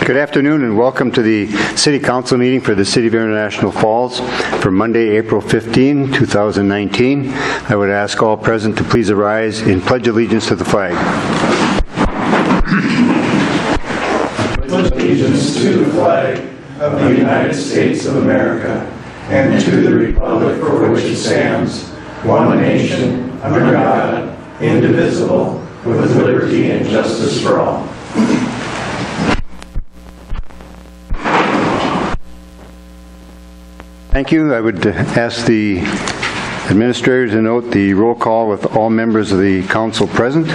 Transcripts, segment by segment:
Good afternoon and welcome to the City Council meeting for the City of International Falls for Monday, April 15, 2019. I would ask all present to please arise and pledge allegiance to the flag. Pledge allegiance to the flag of the United States of America and to the republic for which it stands, one nation, under God, indivisible, with liberty and justice for all. Thank you. I would ask the administrator to note the roll call with all members of the council present.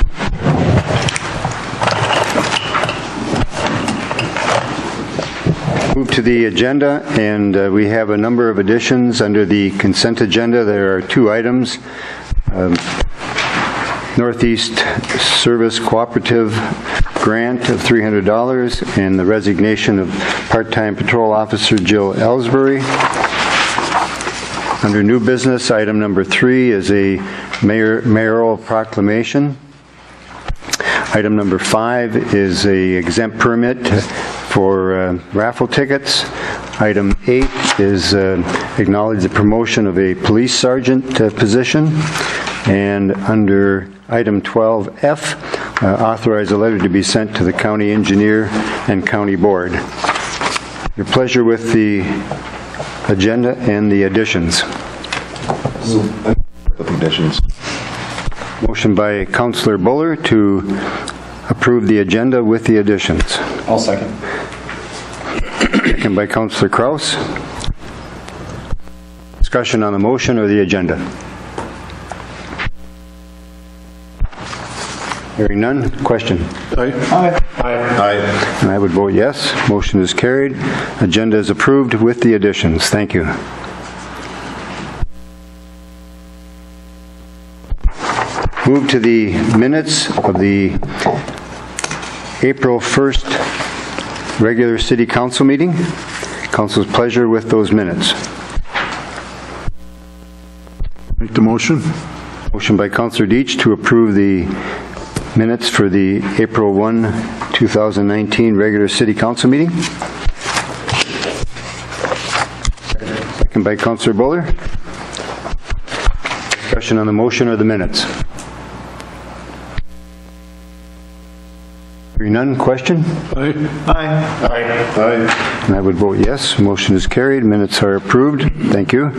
Move to the agenda, and we have a number of additions under the consent agenda. There are two items. Northeast Service Cooperative grant of $300 and the resignation of part-time patrol officer Jill Ellsbury. Under new business, item number 3 is a mayoral proclamation. Item number 5 is a exempt permit for raffle tickets. Item 8 is acknowledge the promotion of a police sergeant position. And under item 12F, authorize a letter to be sent to the county engineer and county board. Your pleasure with the agenda and the additions. With additions. Motion by Councillor Buller to approve the agenda with the additions. I'll second. Second by Councillor Kraus. Discussion on the motion or the agenda? Hearing none. Question? Aye. Aye. Aye. And I would vote yes. Motion is carried. Agenda is approved with the additions. Thank you. Move to the minutes of the April 1st regular City Council meeting. Council's pleasure with those minutes. Make the motion. Motion by Councillor Deitch to approve the minutes for the April 1, 2019 regular City Council meeting. Second by Councillor Buller. Discussion on the motion or the minutes? Hearing none. Question? Aye. Aye. Aye. Aye. And I would vote yes. Motion is carried. Minutes are approved. Thank you.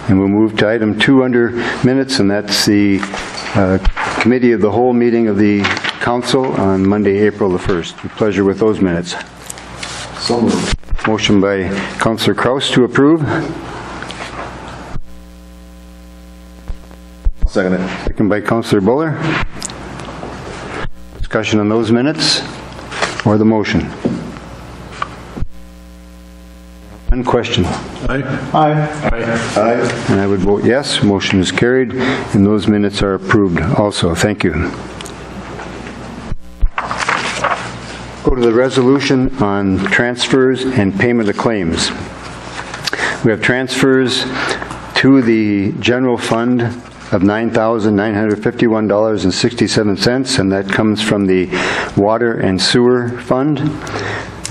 And we'll move to item 2 under minutes, and that's the Committee of the Whole meeting of the Council on Monday, April the 1st. With pleasure with those minutes. So moved. Motion by Councillor Kraus to approve. Second it. Second by Councillor Buller. Discussion on those minutes or the motion? One question. Aye. Aye. Aye. Aye. And I would vote yes. Motion is carried, and those minutes are approved also. Thank you. Go to the resolution on transfers and payment of claims. We have transfers to the general fund of $9,951.67, and that comes from the Water and Sewer Fund.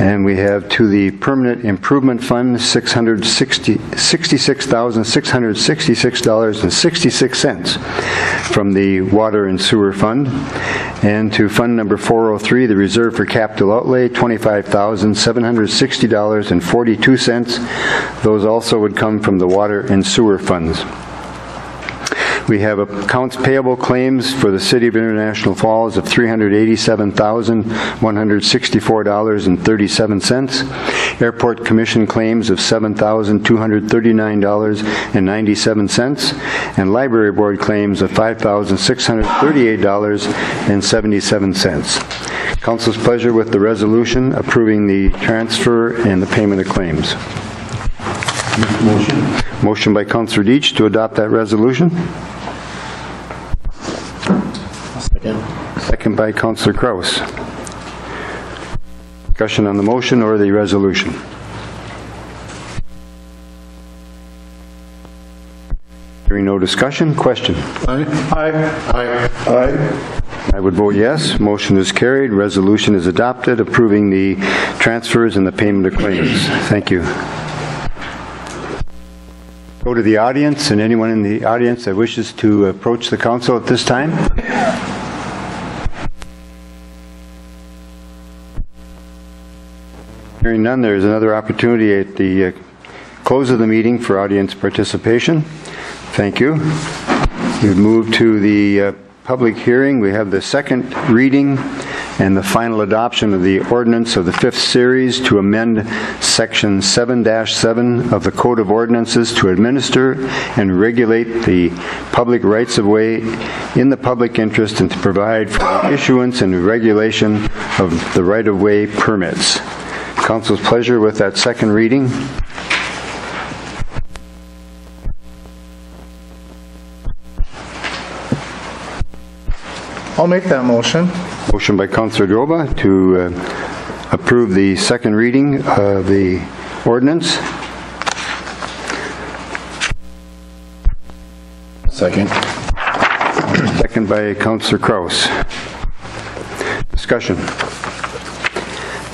And we have to the Permanent Improvement Fund $66,666.66 from the Water and Sewer Fund. And to Fund number 403, the Reserve for Capital Outlay, $25,760.42. Those also would come from the Water and Sewer Funds. We have accounts payable claims for the City of International Falls of $387,164.37. Airport Commission claims of $7,239.97. And Library Board claims of $5,638.77. Council's pleasure with the resolution approving the transfer and the payment of claims. Motion. Motion by Councillor Deitch to adopt that resolution. Second. Second by Councillor Kraus. Discussion on the motion or the resolution? Hearing no discussion. Question? Aye. Aye. Aye. Aye. I would vote yes. Motion is carried. Resolution is adopted approving the transfers and the payment of claims. Thank you. Go to the audience, and anyone in the audience that wishes to approach the council at this time. Hearing none, there is another opportunity at the close of the meeting for audience participation. Thank you. We've moved to the public hearing. We have the second reading and the final adoption of the ordinance of the fifth series to amend section 7-7 of the Code of Ordinances to administer and regulate the public rights-of-way in the public interest and to provide for the issuance and regulation of the right-of-way permits. Council's pleasure with that second reading. I'll make that motion. Motion by Councilor Droba to approve the second reading of the ordinance. Second. Second by Councilor Kraus. Discussion.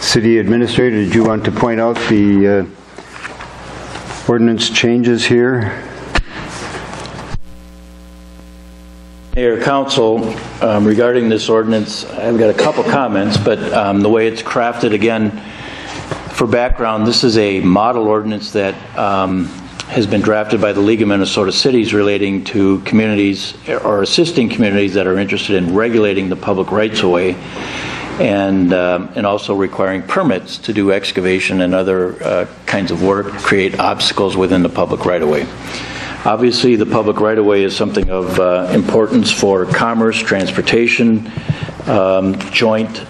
City Administrator, did you want to point out the ordinance changes here? Mayor, Council, regarding this ordinance, I've got a couple comments, but the way it's crafted, again, for background, this is a model ordinance that has been drafted by the League of Minnesota Cities relating to communities or assisting communities that are interested in regulating the public rights-of-way and also requiring permits to do excavation and other kinds of work, create obstacles within the public right-of-way. Obviously, the public right-of-way is something of importance for commerce, transportation, joint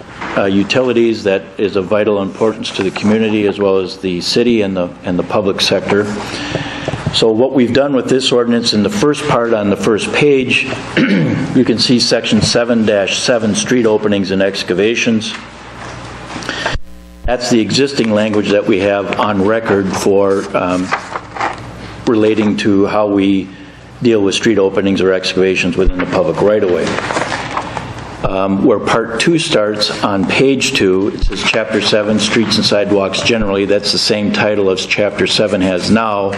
utilities that is of vital importance to the community as well as the city and the public sector. So what we've done with this ordinance in the first part on the first page, you can see section 7-7, street openings and excavations. That's the existing language that we have on record for relating to how we deal with street openings or excavations within the public right-of-way. Where part 2 starts on page 2, it says chapter 7, streets and sidewalks generally. That's the same title as chapter 7 has now.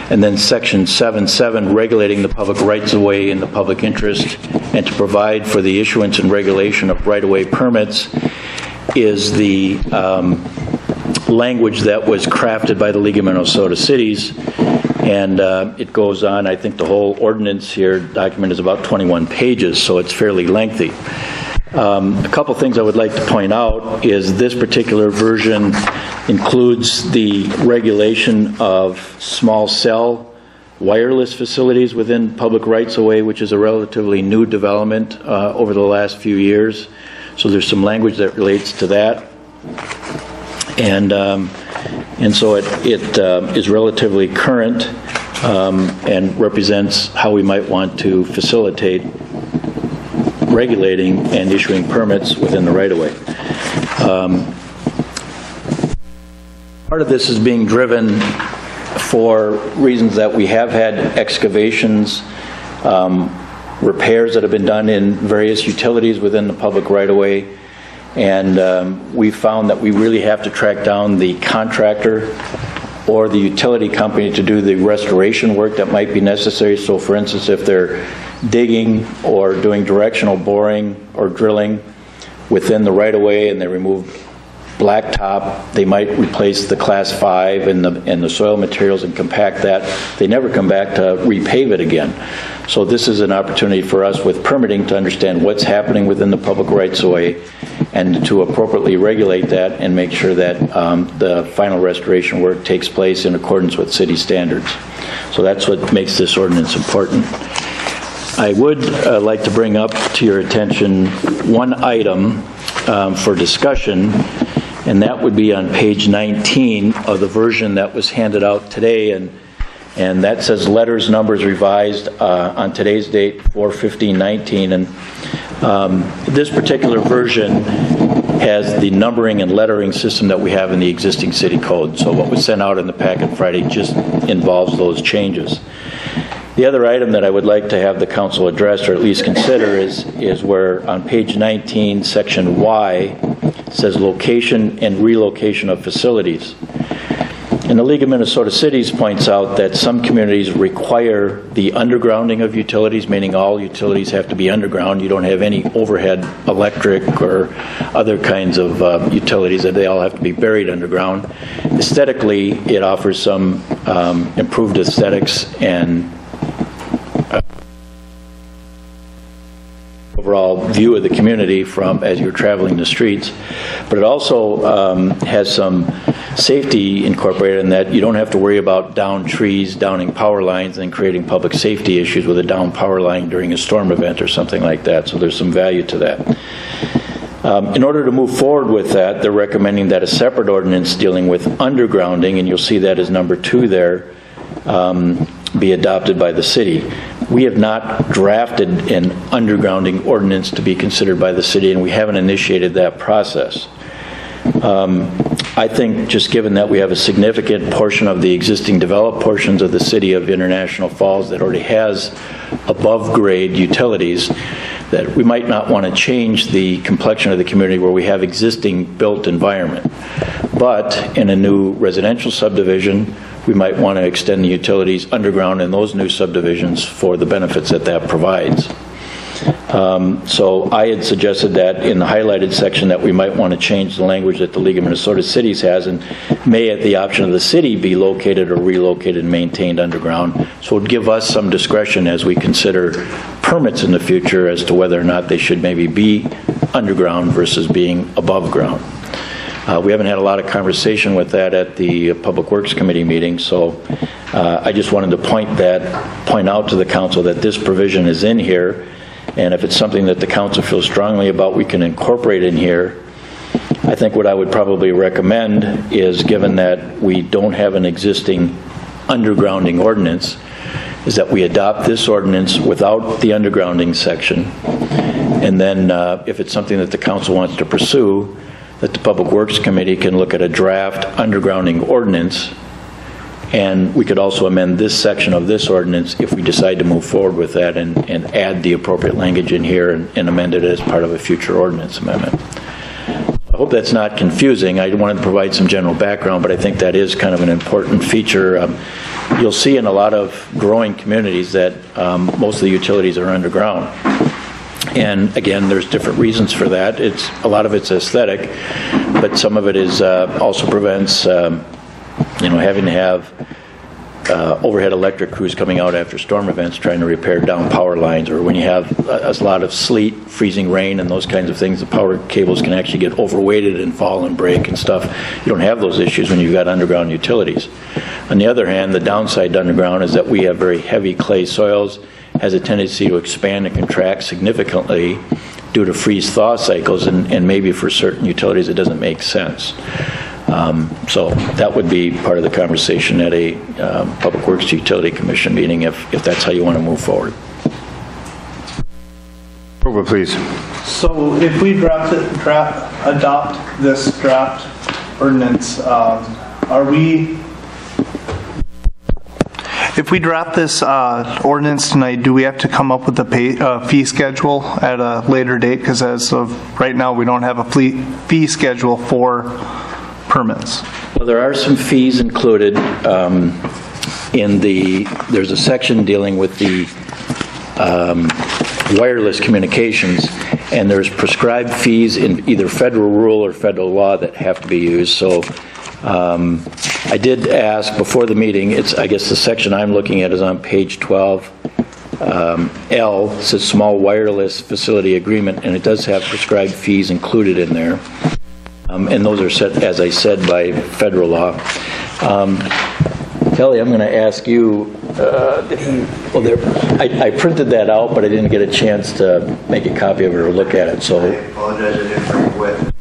And then section 7-7, regulating the public rights-of-way in the public interest and to provide for the issuance and regulation of right-of-way permits is the language that was crafted by the League of Minnesota Cities. And it goes on, I think the whole ordinance here document is about 21 pages, so it's fairly lengthy. A couple things I would like to point out is this particular version includes the regulation of small cell wireless facilities within public rights-of-way, which is a relatively new development over the last few years. So there's some language that relates to that. And so it is relatively current and represents how we might want to facilitate regulating and issuing permits within the right-of-way. Part of this is being driven for reasons that we have had excavations, repairs that have been done in various utilities within the public right-of-way. And we found that we really have to track down the contractor or the utility company to do the restoration work that might be necessary. So for instance, if they're digging or doing directional boring or drilling within the right-of-way and they remove blacktop, they might replace the class 5 and the soil materials and compact that. They never come back to repave it again. So this is an opportunity for us with permitting to understand what's happening within the public rights-of-way and to appropriately regulate that and make sure that the final restoration work takes place in accordance with city standards. So that's what makes this ordinance important. I would like to bring up to your attention one item for discussion, and that would be on page 19 of the version that was handed out today, and that says letters, numbers revised on today's date, 4/15/19. And this particular version has the numbering and lettering system that we have in the existing city code. So what was sent out in the packet Friday just involves those changes. The other item that I would like to have the council address, or at least consider, is where on page 19, section Y, says location and relocation of facilities. And the League of Minnesota Cities points out that some communities require the undergrounding of utilities, meaning all utilities have to be underground. You don't have any overhead electric or other kinds of utilities, that they all have to be buried underground. Aesthetically, it offers some improved aesthetics and overall view of the community from as you're traveling the streets, but it also has some safety incorporated in that you don't have to worry about downed trees, downing power lines, and creating public safety issues with a downed power line during a storm event or something like that. So there's some value to that. In order to move forward with that, they're recommending that a separate ordinance dealing with undergrounding, and you'll see that as number 2 there, be adopted by the city. We have not drafted an undergrounding ordinance to be considered by the city, and we haven't initiated that process. I think just given that we have a significant portion of the existing developed portions of the city of International Falls that already has above grade utilities, that we might not want to change the complexion of the community where we have existing built environment. But in a new residential subdivision, we might want to extend the utilities underground in those new subdivisions for the benefits that that provides. So I had suggested that in the highlighted section that we might want to change the language that the League of Minnesota Cities has, and may at the option of the city be located or relocated and maintained underground. So it would give us some discretion as we consider permits in the future as to whether or not they should maybe be underground versus being above ground. We haven't had a lot of conversation with that at the Public Works Committee meeting, so I just wanted to point out to the council that this provision is in here, and if it's something that the council feels strongly about, we can incorporate in here. I think what I would probably recommend is, given that we don't have an existing undergrounding ordinance, is that we adopt this ordinance without the undergrounding section, and then if it's something that the council wants to pursue, that the Public Works Committee can look at a draft undergrounding ordinance, and we could also amend this section of this ordinance if we decide to move forward with that and add the appropriate language in here and amend it as part of a future ordinance amendment. I hope that's not confusing. I wanted to provide some general background, but I think that is kind of an important feature. You'll see in a lot of growing communities that most of the utilities are underground. And again, there's different reasons for that. A lot of it's aesthetic, but some of it is also prevents having to have overhead electric crews coming out after storm events trying to repair down power lines, or when you have a lot of sleet, freezing rain, and those kinds of things, the power cables can actually get overweighted and fall and break and stuff. You don't have those issues when you've got underground utilities. On the other hand, the downside to underground is that we have very heavy clay soils, has a tendency to expand and contract significantly due to freeze-thaw cycles, and maybe for certain utilities it doesn't make sense. So that would be part of the conversation at a Public Works Utility Commission meeting if that's how you want to move forward. Over, please. So if we adopt this draft ordinance, if we draft this ordinance tonight, do we have to come up with a fee schedule at a later date? Because as of right now, we don't have a fee schedule for permits. Well, there are some fees included there's a section dealing with the wireless communications, and there's prescribed fees in either federal rule or federal law that have to be used. So I did ask before the meeting, I guess the section I'm looking at is on page 12. L says small wireless facility agreement, and it does have prescribed fees included in there. And those are set, as I said, by federal law. Kelly, I'm going to ask you, I printed that out, but I didn't get a chance to make a copy of it or look at it. So I apologize, I didn't bring it with.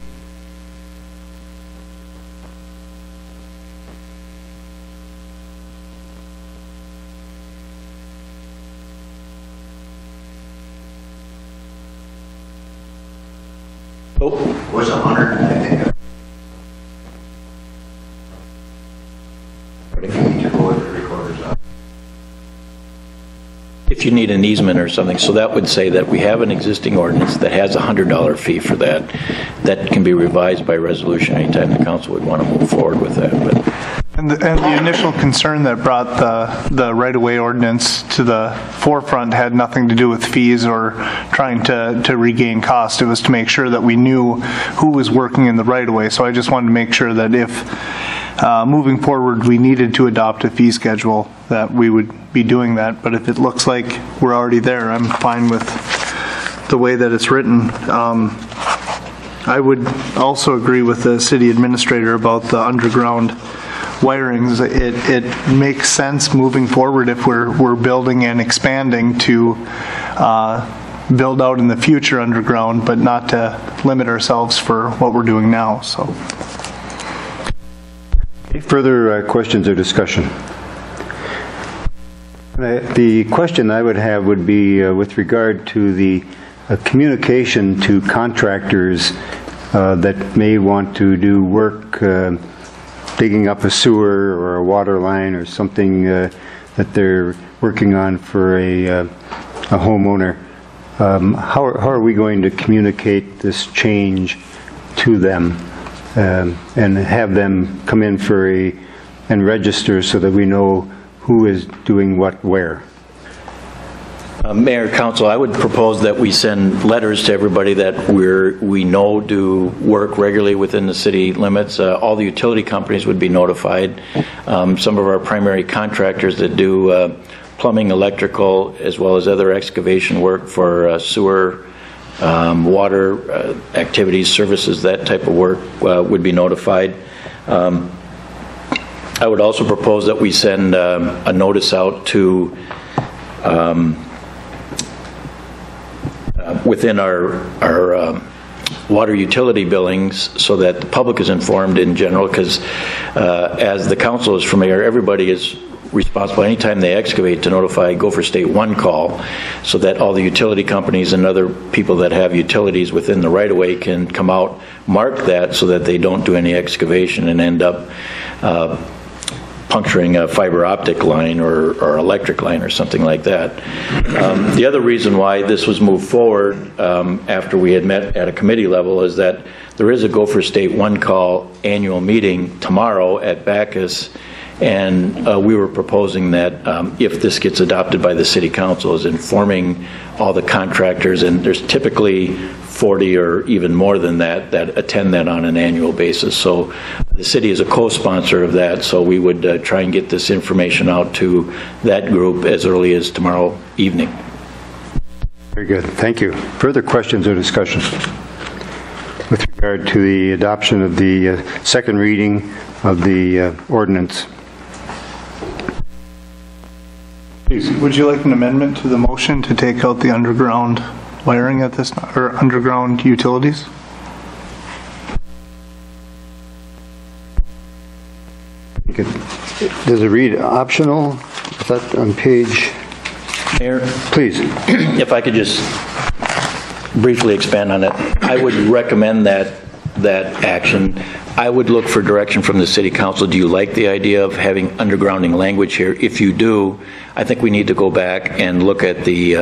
It was 100, I think. If you need to go with the recorders up. if you need an easement or something. So that would say that we have an existing ordinance that has a $100 fee for that. That can be revised by resolution anytime the council would want to move forward with that. But And the initial concern that brought the right-of-way ordinance to the forefront had nothing to do with fees or trying to regain cost. It was to make sure that we knew who was working in the right-of-way. So I just wanted to make sure that if moving forward we needed to adopt a fee schedule, that we would be doing that. But if it looks like we're already there, I'm fine with the way that it's written. I would also agree with the city administrator about the underground wirings. It makes sense moving forward if we're building and expanding to build out in the future underground, but not to limit ourselves for what we're doing now. So, Further questions or discussion? The question I would have would be with regard to the communication to contractors that may want to do work digging up a sewer or a water line or something that they're working on for a homeowner. How are we going to communicate this change to them and have them come in and register so that we know who is doing what where? Mayor, Council, I would propose that we send letters to everybody that we know do work regularly within the city limits. All the utility companies would be notified. Some of our primary contractors that do plumbing, electrical, as well as other excavation work for sewer, water activities, services, that type of work would be notified. I would also propose that we send a notice out to within our water utility billings so that the public is informed in general, because as the council is familiar, everybody is responsible anytime they excavate to notify Gopher State One Call, so that all the utility companies and other people that have utilities within the right-of-way can come out, mark that so that they don't do any excavation and end up puncturing a fiber optic line or electric line or something like that. The other reason why this was moved forward after we had met at a committee level is that there is a Gopher State One Call annual meeting tomorrow at Bacchus, and we were proposing that if this gets adopted by the city council, is informing all the contractors, and there's typically 40 or even more than that attend that on an annual basis. So the city is a co-sponsor of that, so we would try and get this information out to that group as early as tomorrow evening. Very good. Thank you. Further questions or discussion with regard to the adoption of the second reading of the ordinance? would you like an amendment to the motion to take out the underground wiring at this, or underground utilities? Does it read optional? Is that on page? Mayor, Please. if I could just briefly expand on it, I would recommend that action. I would look for direction from the city council. Do you like the idea of having undergrounding language here? If you do, I think we need to go back and look at the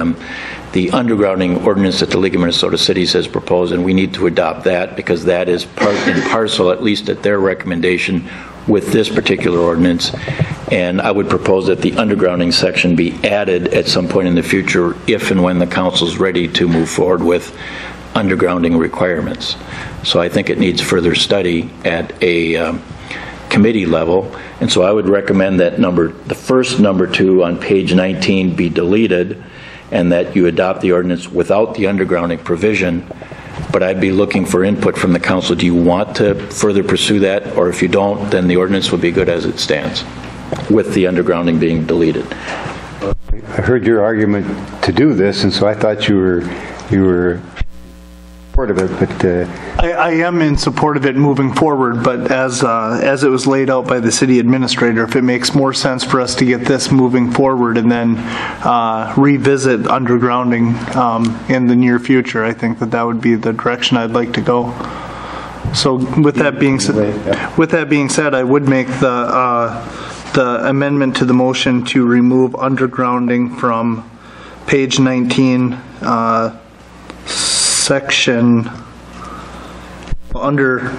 undergrounding ordinance that the League of Minnesota Cities has proposed, and we need to adopt that, because that is part and parcel, at least at their recommendation, with this particular ordinance. And I would propose that the undergrounding section be added at some point in the future if and when the council's ready to move forward with undergrounding requirements. So I think it needs further study at a committee level. And so I would recommend that the first number 2 on page 19 be deleted, and that you adopt the ordinance without the undergrounding provision. But I'd be looking for input from the council. Do you want to further pursue that? Or if you don't, then the ordinance would be good as it stands, with the undergrounding being deleted. I heard your argument to do this, and so I thought you were part of it, but I am in support of it moving forward, but as it was laid out by the city administrator, if it makes more sense for us to get this moving forward and then revisit undergrounding in the near future, I think that would be the direction I'd like to go. So with that being said, I would make the amendment to the motion to remove undergrounding from page 19, section, under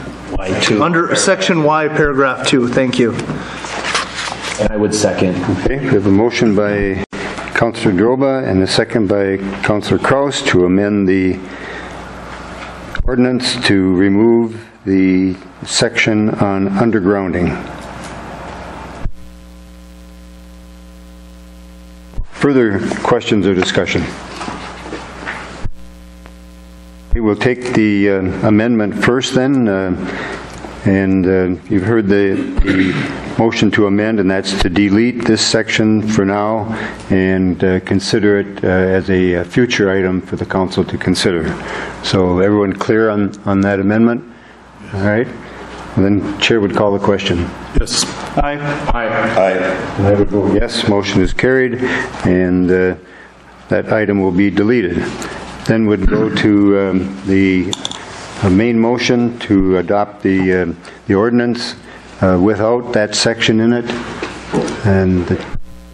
section Y, paragraph 2. Thank you. And I would second. Okay, we have a motion by Councillor Droba and a second by Councillor Kraus to amend the ordinance to remove the section on undergrounding. Further questions or discussion? We will take the amendment first then, and you've heard the motion to amend, and that's to delete this section for now and consider it as a future item for the council to consider. So everyone clear on that amendment? All right. And then Chair would call the question. Yes. Aye. And I would vote yes. Motion is carried, and that item will be deleted. Then would go to the main motion to adopt the ordinance without that section in it. And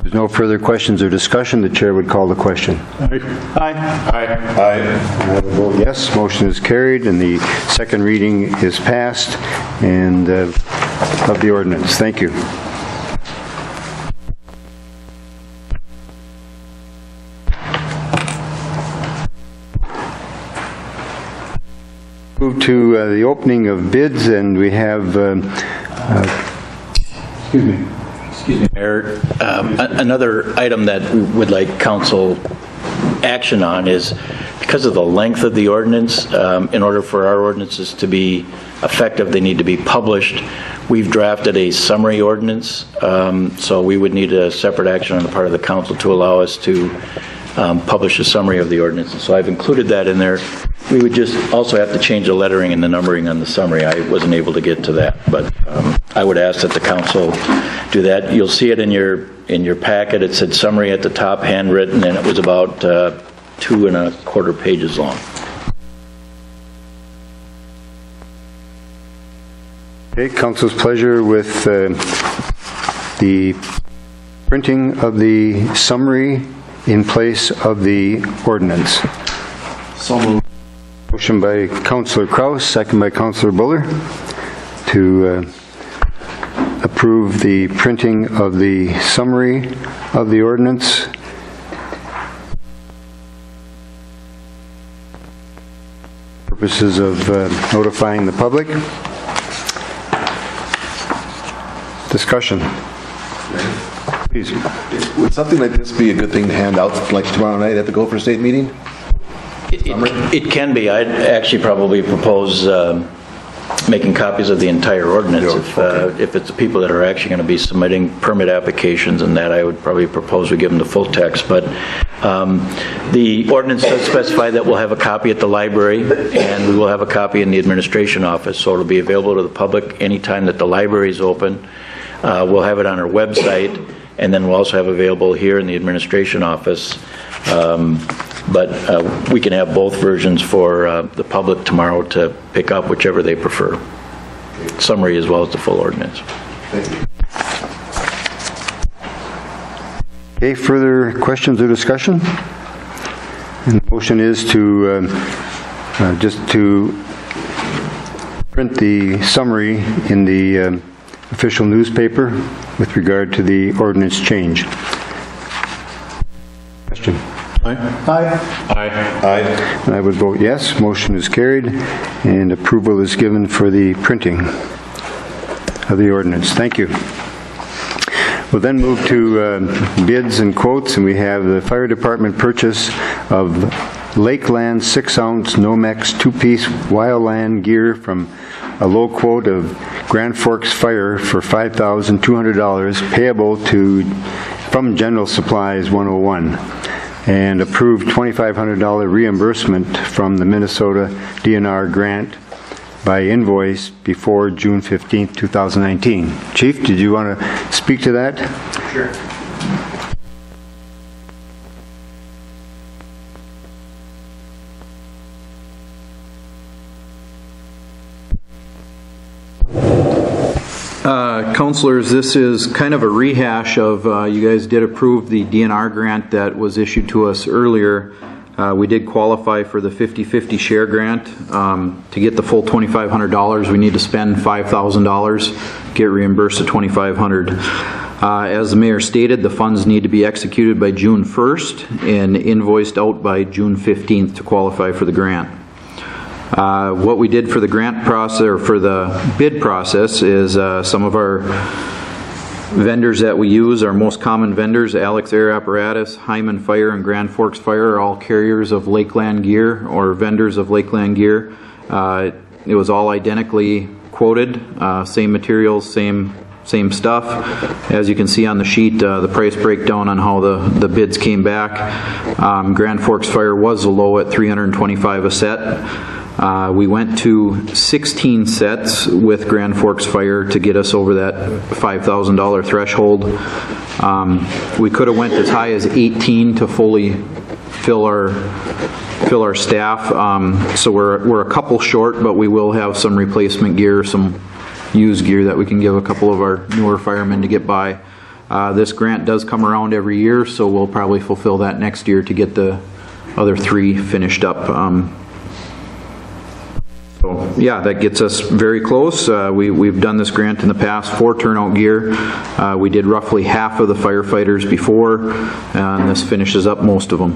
there's no further questions or discussion. The Chair would call the question. Aye. And I would vote yes. Motion is carried, and the second reading is passed and of the ordinance. Thank you. Move to the opening of bids, and we have, excuse me. Mayor, another item that we would like council action on is because of the length of the ordinance, in order for our ordinances to be effective, they need to be published. We've drafted a summary ordinance, so we would need a separate action on the part of the council to allow us to publish a summary of the ordinance. So I've included that in there. We would just also have to change the lettering and the numbering on the summary. I wasn't able to get to that, but I would ask that the council do that. You'll see it in your packet. It said summary at the top, handwritten, and it was about 2¼ pages long. Okay, council's pleasure with the printing of the summary in place of the ordinance. So moved. Motion by Councillor Kraus, second by Councillor Buller to approve the printing of the summary of the ordinance. Purposes of notifying the public. Discussion. Please. Would something like this be a good thing to hand out like tomorrow night at the Gopher State meeting? It can be. I'd actually probably propose making copies of the entire ordinance. If it's the people that are actually going to be submitting permit applications and that, I would probably propose we give them the full text. But the ordinance does specify that we'll have a copy at the library and we will have a copy in the administration office, so it'll be available to the public anytime that the library is open. We'll have it on our website, and then we'll also have available here in the administration office. But we can have both versions for the public tomorrow to pick up, whichever they prefer. Summary as well as the full ordinance. Thank you. Okay, further questions or discussion? And the motion is to just to print the summary in the official newspaper with regard to the ordinance change. Question? Aye. And I would vote yes. Motion is carried, and approval is given for the printing of the ordinance. Thank you. We'll then move to bids and quotes, and we have the fire department purchase of Lakeland 6-ounce Nomex 2-piece wildland gear from a low quote of Grand Forks Fire for $5,200 payable from General Supplies 101, and approved $2,500 reimbursement from the Minnesota DNR grant by invoice before June 15th, 2019. Chief, did you want to speak to that? Sure. Councilors, this is kind of a rehash of, you guys did approve the DNR grant that was issued to us earlier. We did qualify for the 50-50 share grant. To get the full $2,500, we need to spend $5,000, get reimbursed at $2,500. As the mayor stated, the funds need to be executed by June 1st and invoiced out by June 15th to qualify for the grant. What we did for the grant process, or for the bid process, is some of our vendors that we use, our most common vendors, Alex Air Apparatus, Hyman Fire, and Grand Forks Fire, are all carriers of Lakeland gear or vendors of Lakeland gear. It was all identically quoted, same materials, same stuff. As you can see on the sheet, the price breakdown on how the bids came back. Grand Forks Fire was low at $325 a set. We went to 16 sets with Grand Forks Fire to get us over that $5,000 threshold. We could have went as high as 18 to fully fill our staff. So we're a couple short, but we will have some replacement gear, some used gear that we can give a couple of our newer firemen to get by. This grant does come around every year, so we'll probably fulfill that next year to get the other 3 finished up. So yeah, that gets us very close. We've done this grant in the past for turnout gear. We did roughly half of the firefighters before, and this finishes up most of them.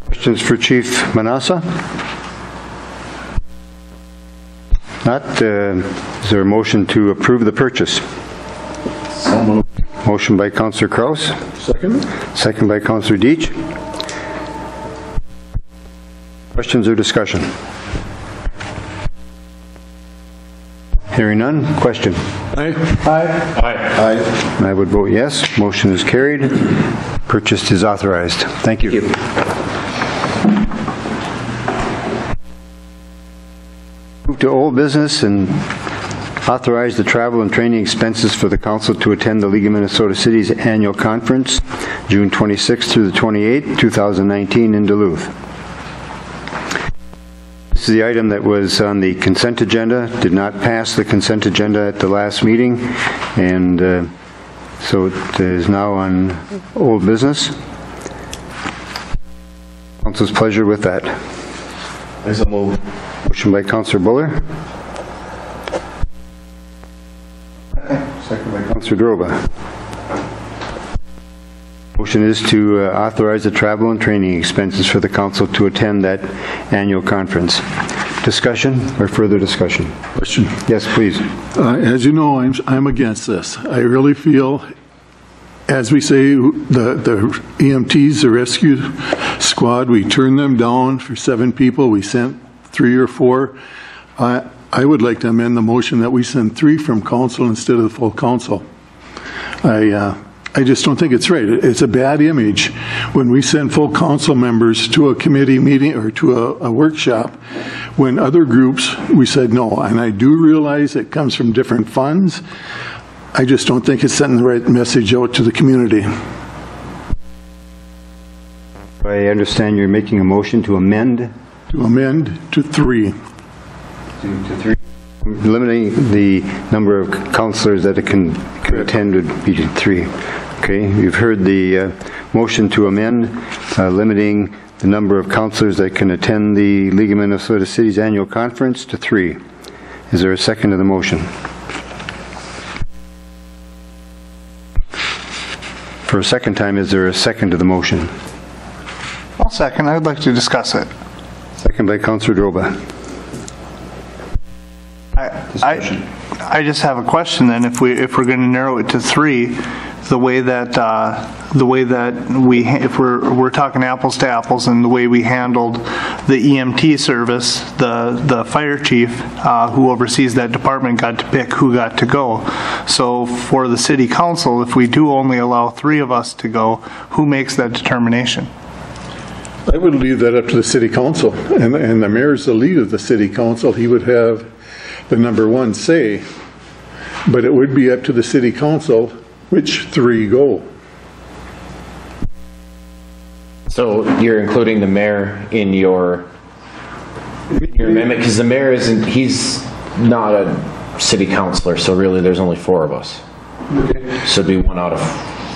Questions for Chief Manassa? Not. Is there a motion to approve the purchase? So moved. Motion by Councillor Kraus. Second. Second by Councillor Deitch. Questions or discussion? Hearing none. Question? Aye. Aye. Aye. I would vote yes. Motion is carried. Purchase is authorized. Thank you. Move to old business and authorize the travel and training expenses for the council to attend the League of Minnesota Cities annual conference, June 26th through the 28th, 2019 in Duluth. This is the item that was on the consent agenda, did not pass the consent agenda at the last meeting, and so it is now on old business. Council's pleasure with that. I so moved. Motion by Councillor Buller. Second by Councillor Droba. Motion is to authorize the travel and training expenses for the council to attend that annual conference. Discussion or further discussion? Question. Yes, please. As you know, I'm against this. I really feel, as we say, the EMTs, the rescue squad, we turned them down for 7 people. We sent 3 or 4. I would like to amend the motion that we send 3 from council instead of the full council. I just don't think it's right. It's a bad image when we send full council members to a committee meeting or to a workshop when other groups, we said no. And I do realize it comes from different funds. I just don't think it's sending the right message out to the community. I understand you're making a motion to amend. To amend to 3. To 3. Limiting the number of councillors that it can attend would be to 3. Okay, you've heard the motion to amend, limiting the number of councillors that can attend the League of Minnesota Cities annual conference to 3. Is there a second to the motion? For a second time, is there a second to the motion? I'll second. I would like to discuss it. Second by Councillor Droba. I just have a question then. If we're going to narrow it to 3, the way that if we're talking apples to apples, and the way we handled the EMT service, the fire chief who oversees that department got to pick who got to go. So for the city council, if we do only allow 3 of us to go, who makes that determination? I would leave that up to the city council, and the mayor's the lead of the city council. He would have the number 1 say, but it would be up to the city council which 3 go. So you're including the mayor in your amendment, because the mayor he's not a city councilor, so really there's only 4 of us. So it'd be 1 out of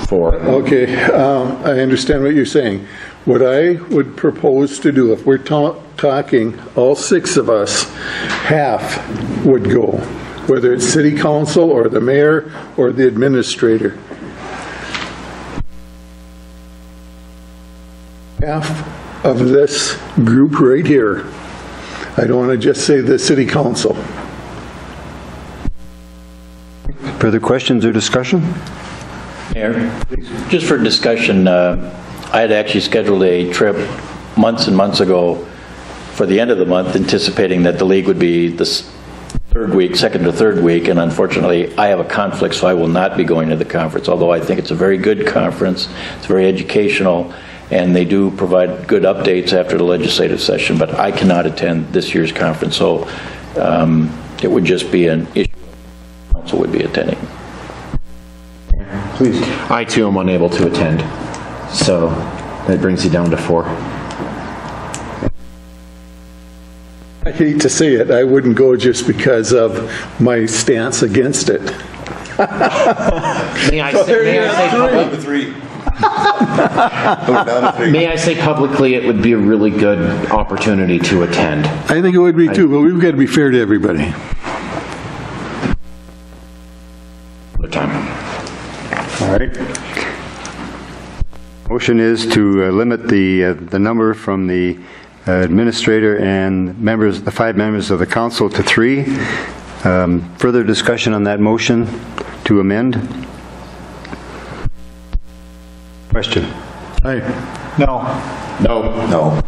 4. Okay, I understand what you're saying. What I would propose to do, if we're talking all 6 of us, half would go, whether it's city council or the mayor or the administrator. Half of this group right here. I don't want to just say the city council. Further questions or discussion? Mayor, just for discussion, I had actually scheduled a trip months and months ago for the end of the month, anticipating that the league would be this 3rd week, 2nd to 3rd week, and unfortunately I have a conflict, so I will not be going to the conference, although I think it's a very good conference. It's very educational, and they do provide good updates after the legislative session, but I cannot attend this year's conference, so it would just be an issue the council would be attending. Please. I too am unable to attend, so that brings you down to 4. I hate to say it, I wouldn't go just because of my stance against it. May I say publicly, it would be a really good opportunity to attend. I think it would be too, but we've got to be fair to everybody. Good time. All right. Motion is to limit the number from the administrator and members, the 5 members of the council, to 3. Further discussion on that motion to amend? Question? Aye. No. No.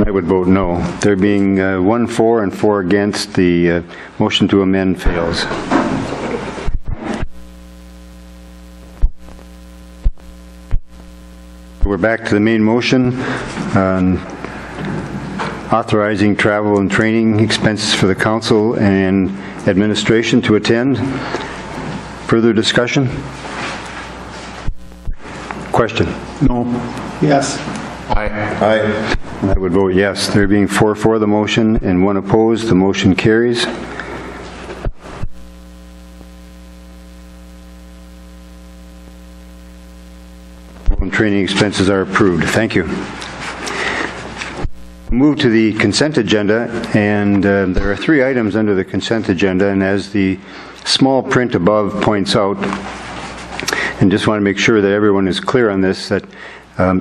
I would vote no. There being 1 for and 4 against, the motion to amend fails. We're back to the main motion on authorizing travel and training expenses for the council and administration to attend. Further discussion? Question? No. Yes. Aye. I would vote yes. There being 4 for the motion and 1 opposed, the motion carries. Training expenses are approved. Thank you. Move to the consent agenda, and there are 3 items under the consent agenda, and as the small print above points out, and just want to make sure that everyone is clear on this, that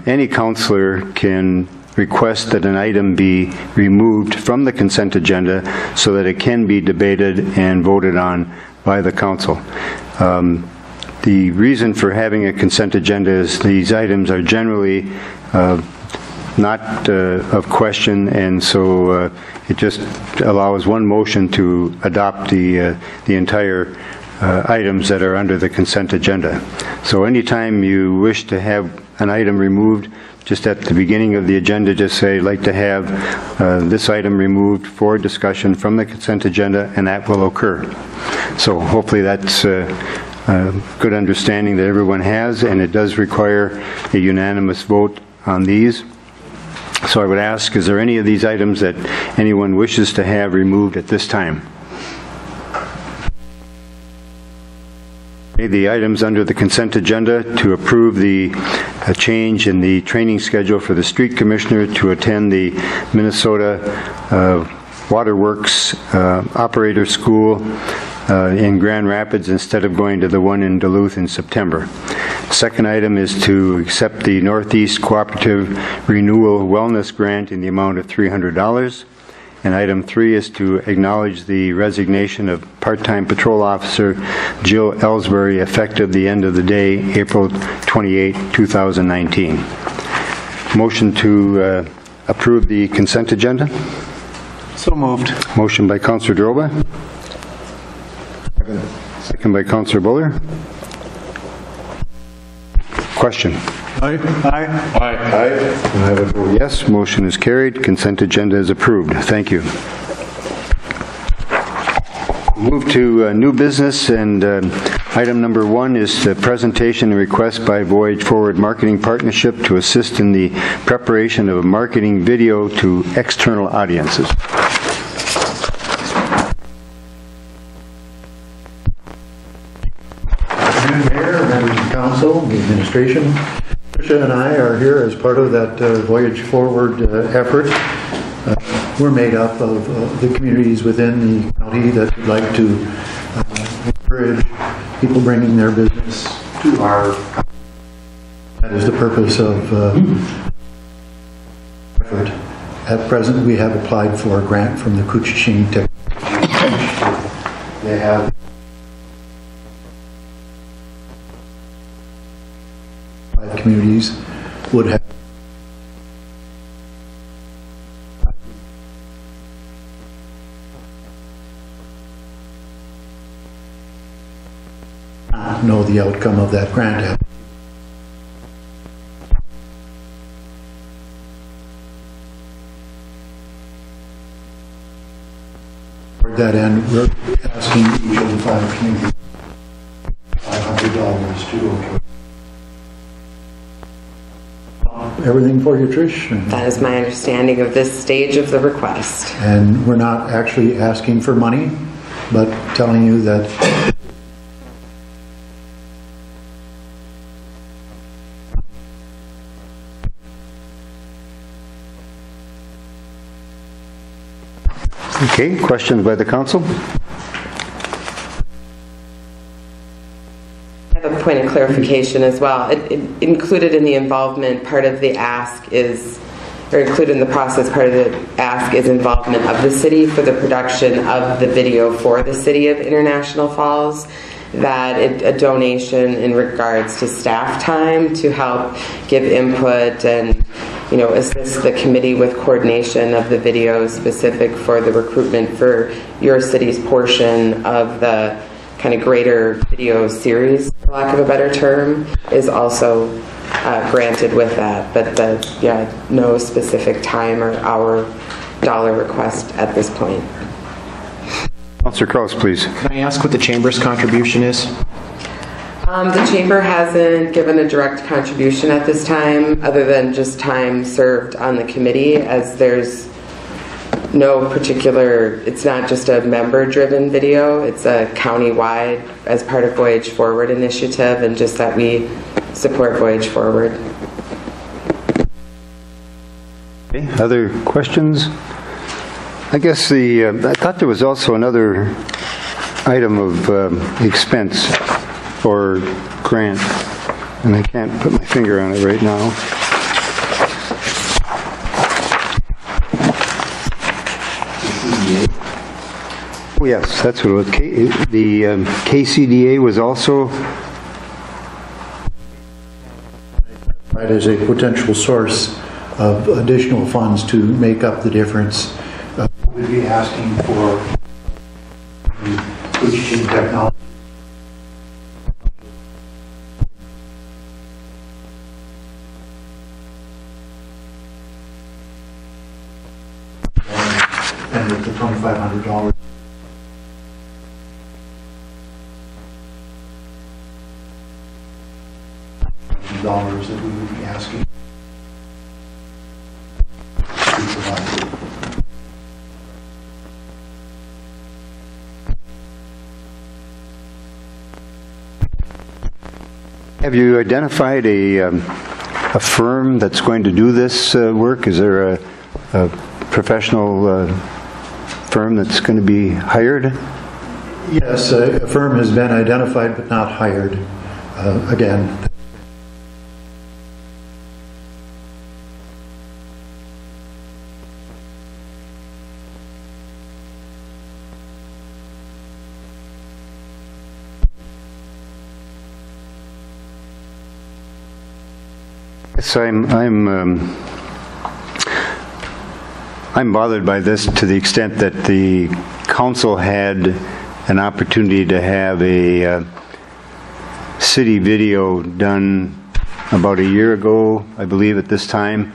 any counselor can request that an item be removed from the consent agenda so that it can be debated and voted on by the council. The reason for having a consent agenda is these items are generally not of question, and so it just allows one motion to adopt the entire items that are under the consent agenda. So anytime you wish to have an item removed, just at the beginning of the agenda, just say, I'd like to have this item removed for discussion from the consent agenda, and that will occur. So hopefully that's good understanding that everyone has, and it does require a unanimous vote on these. So I would ask, is there any of these items that anyone wishes to have removed at this time? Okay, the items under the consent agenda: to approve the change in the training schedule for the street commissioner to attend the Minnesota Waterworks Operator School in Grand Rapids instead of going to the one in Duluth in September. Second item is to accept the Northeast Cooperative Renewal Wellness Grant in the amount of $300. And item 3 is to acknowledge the resignation of part-time patrol officer Jill Ellsbury effective the end of the day, April 28, 2019. Motion to approve the consent agenda? So moved. Motion by Councillor Droba. Second by Councillor Buller. Question? Aye. I would vote yes. Motion is carried. Consent agenda is approved. Thank you. Move to new business, and item number 1 is the presentation and request by Voyage Forward Marketing Partnership to assist in the preparation of a marketing video to external audiences. afternoon, Mayor, members of council, the administration. Tricia and I are here as part of that Voyage Forward effort. We're made up of the communities within the county that would like to encourage people bringing their business to our county. That is the purpose of effort. At present, we have applied for a grant from the Couchiching Technology. They have communities would have not know the outcome of that grant. For that end, we're asking each of the 5 communities $500 to go to. Everything for you, Trish? That is my understanding of this stage of the request. And we're not actually asking for money, but telling you that Okay, questions by the council? I have a point of clarification as well. Included in the involvement, part of the ask is, or included in the process, part of the ask is involvement of the city for the production of the video for the city of International Falls. That a donation in regards to staff time to help give input and assist the committee with coordination of the videos specific for the recruitment for your city's portion of the kind of greater video series, for lack of a better term, is also granted with that. But no specific time or hour dollar request at this point. Councilor Kraus, please. Can I ask what the Chamber's contribution is? The Chamber hasn't given a direct contribution at this time, other than just time served on the committee, as there's no particular, it's not just a member-driven video, it's a county-wide as part of Voyage Forward initiative, and just that we support Voyage Forward. Okay, other questions? I guess I thought there was also another item of expense or grant, and I can't put my finger on it right now. Oh yes, that's what it was. The KCDA was also right as a potential source of additional funds to make up the difference. We'd be asking for the Couchiching Technology. And with the $2,500 that we would be asking to provide. Have you identified a firm that's going to do this work? Is there a professional firm that's going to be hired? Yes, a firm has been identified but not hired. Again, Yes, I'm bothered by this to the extent that the council had an opportunity to have a city video done about a year ago, I believe, at this time.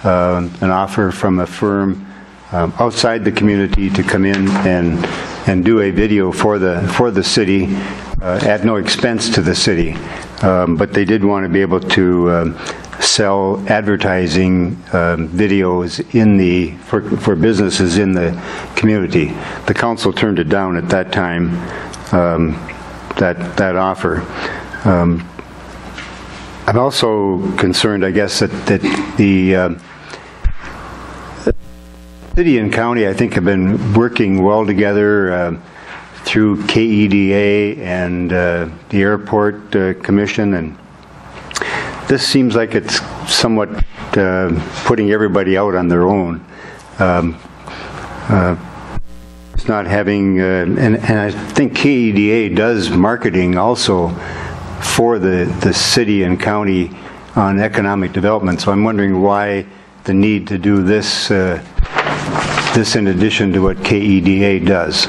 An offer from a firm outside the community to come in and do a video for the city at no expense to the city. But they did want to be able to sell advertising videos for businesses in the community. The council turned it down at that time, that offer. I'm also concerned, I guess, that the city and county, I think, have been working well together through KEDA and the Airport Commission, and this seems like it's somewhat putting everybody out on their own. It's not having, and I think KEDA does marketing also for the city and county on economic development. So I'm wondering why the need to do this, this in addition to what KEDA does.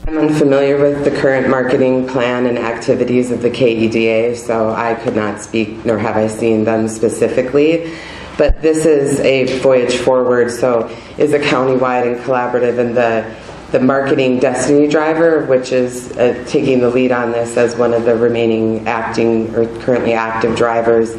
I'm unfamiliar with the current marketing plan and activities of the KEDA, so I could not speak, nor have I seen them specifically. But this is a Voyage Forward, so is a countywide and collaborative, and the marketing destiny driver, which is taking the lead on this as one of the remaining acting or currently active drivers,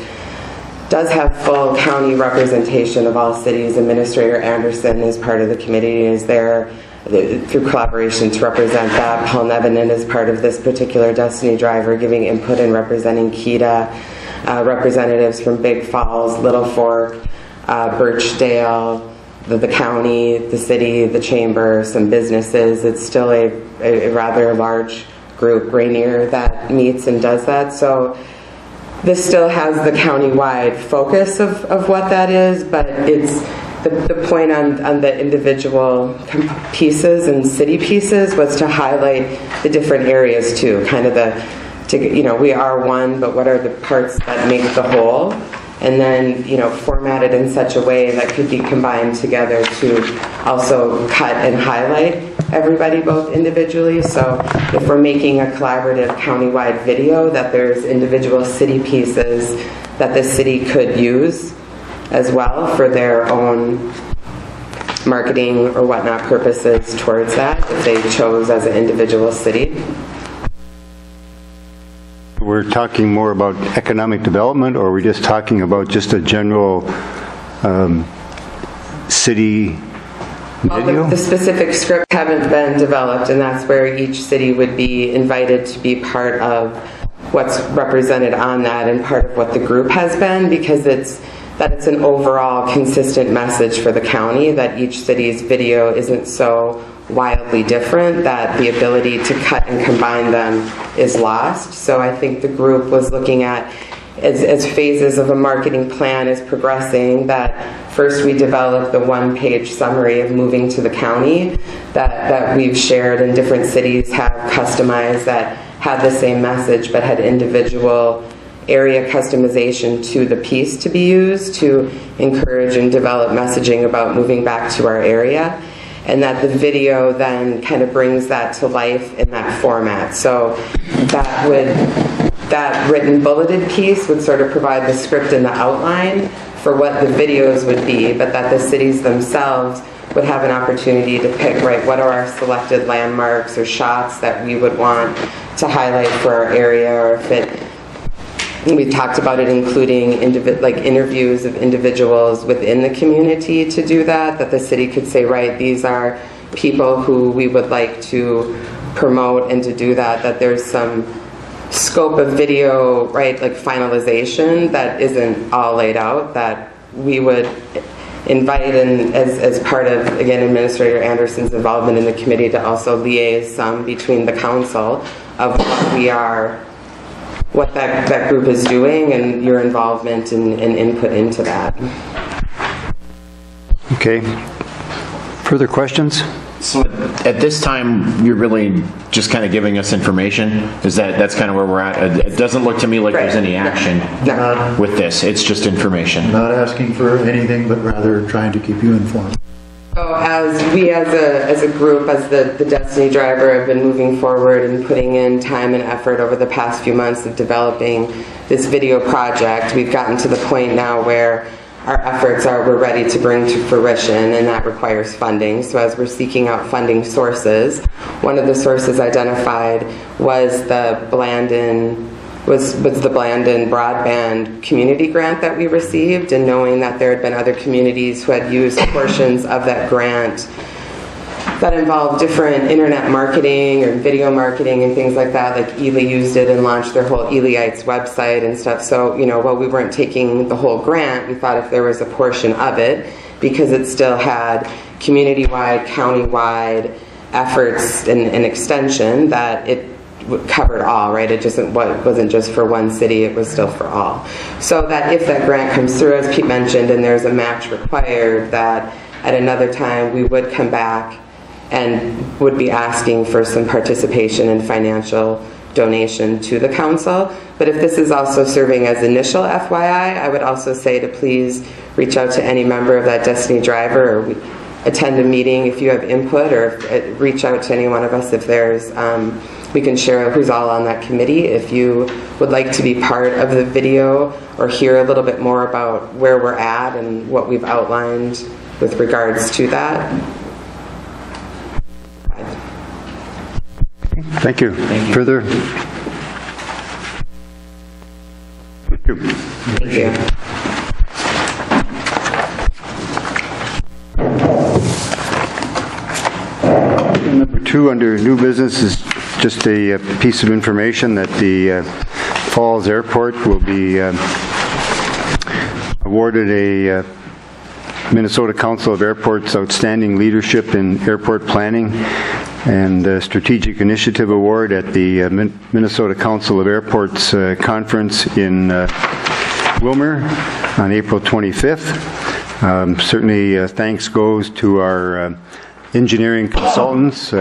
does have full county representation of all cities. Administrator Anderson is part of the committee, is there through collaboration to represent that. Paul Nevenin is part of this particular destiny driver, giving input and representing KEDA. Representatives from Big Falls, Little Fork, Birchdale, the county, the city, the chamber, some businesses. It's still a rather large group, Rainier, that meets and does that. So this still has the county-wide focus of what that is, but it's the point on the individual pieces and city pieces was to highlight the different areas too, kind of we are one, but what are the parts that make the whole? And then, format it in such a way that could be combined together to also cut and highlight everybody both individually. So if we're making a collaborative countywide video, that there's individual city pieces that the city could use as well for their own marketing or whatnot purposes towards that, if they chose as an individual city. We're talking more about economic development, or are we just talking about just a general city video? Well, the specific scripts haven't been developed, and that's where each city would be invited to be part of what's represented on that and part of what the group has been, because it's an overall consistent message for the county that each city's video isn't so wildly different that the ability to cut and combine them is lost. So I think the group was looking at as phases of a marketing plan is progressing, that first we developed the one-page summary of moving to the county that we've shared, and different cities have customized that had the same message but had individual area customization to the piece to be used to encourage and develop messaging about moving back to our area. And that the video then kind of brings that to life in that format. So that written bulleted piece would sort of provide the script and the outline for what the videos would be, but that the cities themselves would have an opportunity to pick, right, what are our selected landmarks or shots that we would want to highlight for our area, or if it, we talked about it including interviews of individuals within the community to do that the city could say, right, these are people who we would like to promote, and to do that there's some scope of video, right, like finalization that isn't all laid out, that we would invite, and as part of, again, Administrator Anderson's involvement in the committee, to also liaise some between the council of what that group is doing, and your involvement and input into that. Okay. Further questions? So at this time, you're really just kind of giving us information? That's kind of where we're at? It doesn't look to me like there's any action with this. It's just information. Not asking for anything, but rather trying to keep you informed. So as a group, as the Destiny Driver, have been moving forward and putting in time and effort over the past few months of developing this video project, we've gotten to the point now where our efforts we're ready to bring to fruition, and that requires funding. So as we're seeking out funding sources, one of the sources identified was the Blandin broadband community grant that we received, and knowing that there had been other communities who had used portions of that grant that involved different internet marketing or video marketing and things like that. Like Ely used it and launched their whole Elyites website and stuff. So, while we weren't taking the whole grant, we thought if there was a portion of it, because it still had community-wide, county-wide efforts and extension, that it covered all, right? It just wasn't just for one city, it was still for all. So that if that grant comes through, as Pete mentioned, and there's a match required, that at another time we would come back and would be asking for some participation and financial donation to the council. But if this is also serving as initial FYI, I would also say to please reach out to any member of that Destiny Driver, or attend a meeting if you have input, or reach out to any one of us if there's, we can share who's all on that committee. If you would like to be part of the video or hear a little bit more about where we're at and what we've outlined with regards to that. Thank you. Further? Thank you. Thank you. Number 2 under new business is just a piece of information that the Falls Airport will be awarded a Minnesota Council of Airports Outstanding Leadership in Airport Planning and Strategic Initiative Award at the Minnesota Council of Airports Conference in Wilmer on April 25th. Certainly thanks goes to our engineering consultants,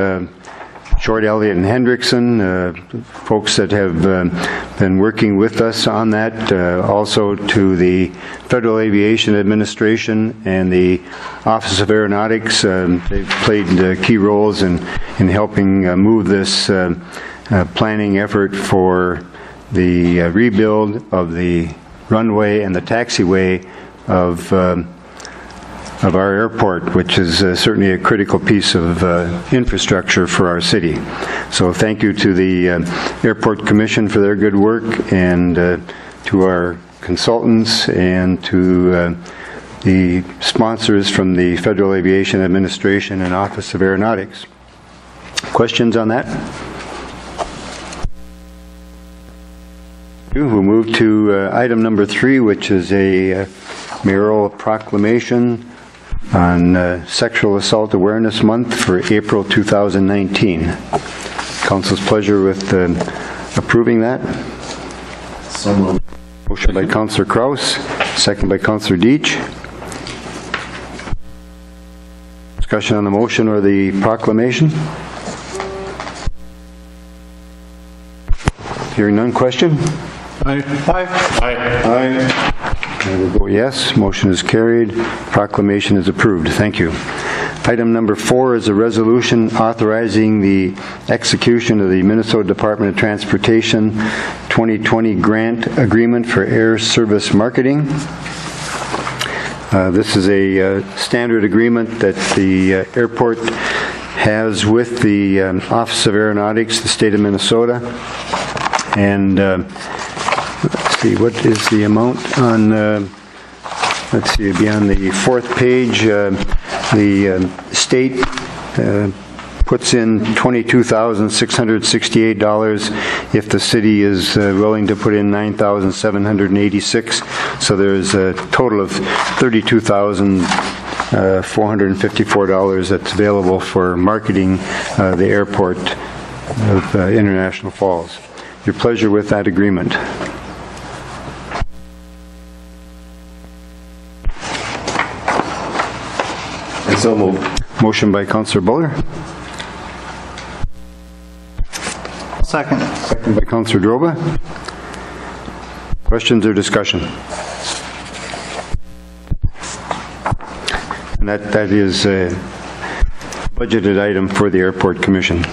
Short, Elliott, and Hendrickson, folks that have been working with us on that. Also to the Federal Aviation Administration and the Office of Aeronautics. They've played key roles in helping move this planning effort for the rebuild of the runway and the taxiway of our airport, which is certainly a critical piece of infrastructure for our city. So thank you to the Airport Commission for their good work, and to our consultants, and to the sponsors from the Federal Aviation Administration and Office of Aeronautics. Questions on that? We'll move to item number 3, which is a mayoral proclamation on Sexual Assault Awareness Month for April 2019. Council's pleasure with approving that. So moved. Motion by Councilor Kraus, second by Councilor Deitch. Discussion on the motion or the proclamation? Hearing none, question? Aye. Aye. I will go yes. Motion is carried. Proclamation is approved. Thank you. Item number 4 is a resolution authorizing the execution of the Minnesota Department of Transportation 2020 grant agreement for air service marketing. This is a standard agreement that the airport has with the Office of Aeronautics, the state of Minnesota. And let's see, what is the amount on, let's see, it'd be on the 4th page. The state puts in $22,668 if the city is willing to put in $9,786. So there's a total of $32,454 that's available for marketing the airport of International Falls. Your pleasure with that agreement. And so moved. Motion by Councilor Buller. Second. Second by Councilor Droba. Questions or discussion? And that is a budgeted item for the Airport Commission.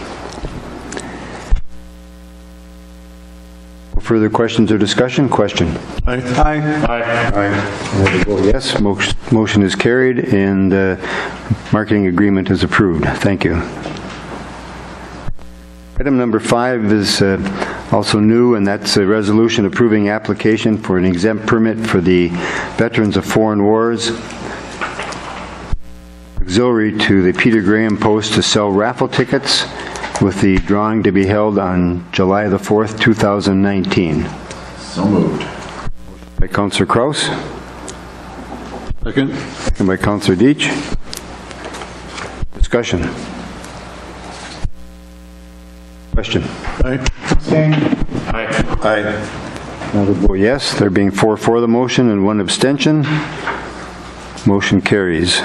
Further questions or discussion? Question. Aye. Aye. Yes. Motion is carried, and marketing agreement is approved. Thank you. Item number 5 is also new, and that's a resolution approving application for an exempt permit for the Veterans of Foreign Wars auxiliary to the Peter Graham Post to sell raffle tickets, with the drawing to be held on July the 4th, 2019. So moved. By Councillor Kraus. Second. Second by Councillor Deitch. Discussion. Question. Aye. Aye. I would vote yes. There being 4 for the motion and 1 abstention, motion carries.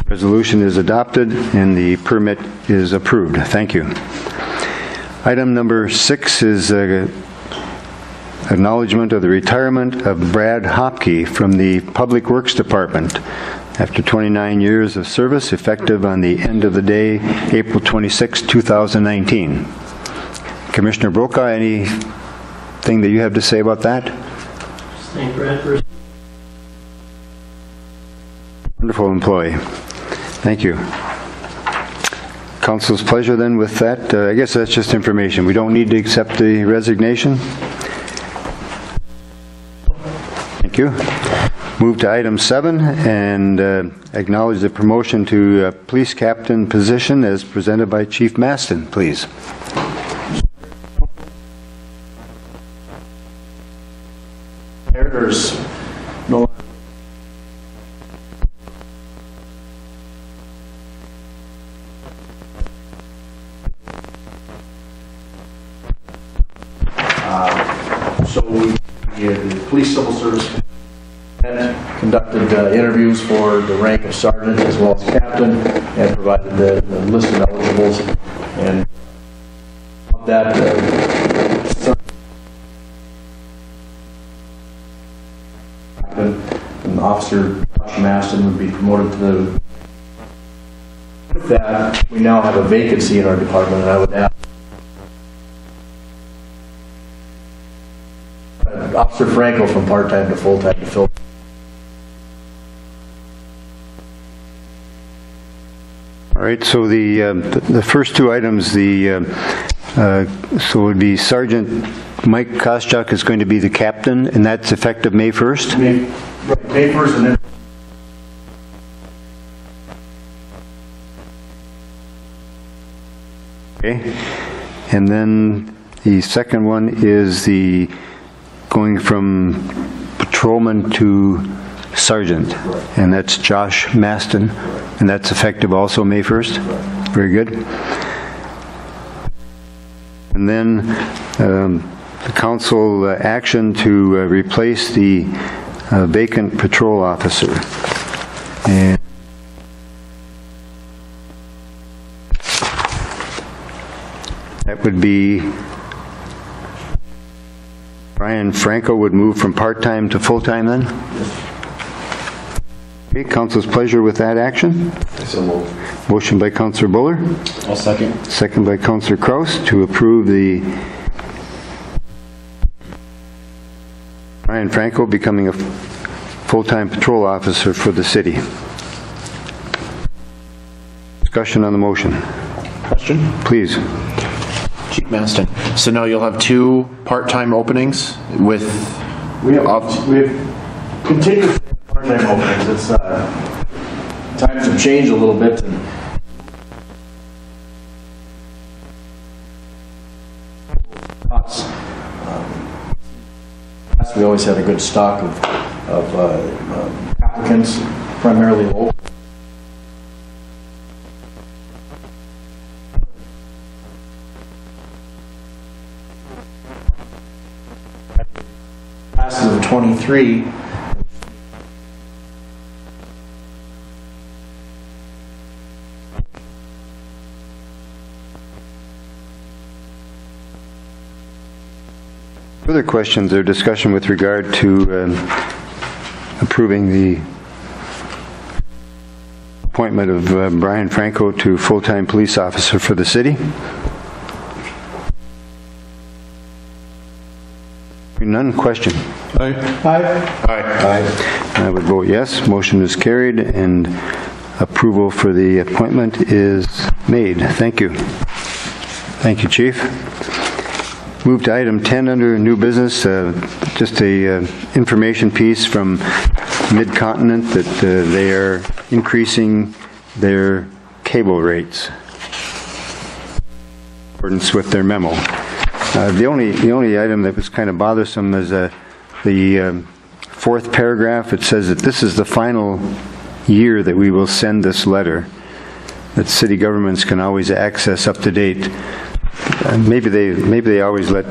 Resolution is adopted and the permit is approved. Thank you. Item number 6 is acknowledgement of the retirement of Brad Hopke from the Public Works Department after 29 years of service, effective on the end of the day, April 26, 2019. Commissioner Brokaw, anything that you have to say about that? Thank Brad for Wonderful employee. Thank you. Council's pleasure then with that. I guess that's just information. We don't need to accept the resignation. Thank you. Move to item 7 and acknowledge the promotion to police captain position as presented by Chief Maston, please. There's no so the police civil service conducted interviews for the rank of sergeant as well as captain and provided the list of eligibles, and that and Officer Josh Maston would be promoted to the. With that, we now have a vacancy in our department, and I would ask Officer Franco from part-time to full-time to fill. All right, so the first 2 items, so it would be Sergeant Mike Koschuk is going to be the captain, and that's effective May 1st? May 1st, and then Okay. And then the second one is the going from patrolman to sergeant, and that's Josh Maston, and that's effective also May 1st? Very good. And then the council action to replace the vacant patrol officer. And that would be Brian Franco would move from part-time to full-time then? Okay, council's pleasure with that action? so moved. Motion by Councillor Buller. I'll second. Second by Councillor Kraus to approve the Brian Franco becoming a full-time patrol officer for the city. Discussion on the motion. Question? Please. Chief Maston. So now you'll have 2 part-time openings with... We have continued part-time openings. It's times have changed a little bit, and we always had a good stock of applicants, primarily local. Classes of 23. Further questions or discussion with regard to approving the appointment of Brian Franco to full-time police officer for the city? None. Question. Aye. Aye. I would vote yes. Motion is carried and approval for the appointment is made. Thank you. Thank you, Chief. Move to item 10 under new business, just a information piece from Mid-Continent that they are increasing their cable rates in accordance with their memo. The only item that was kind of bothersome is the fourth paragraph. It says that this is the final year that we will send this letter, that city governments can always access up to date. Maybe they always let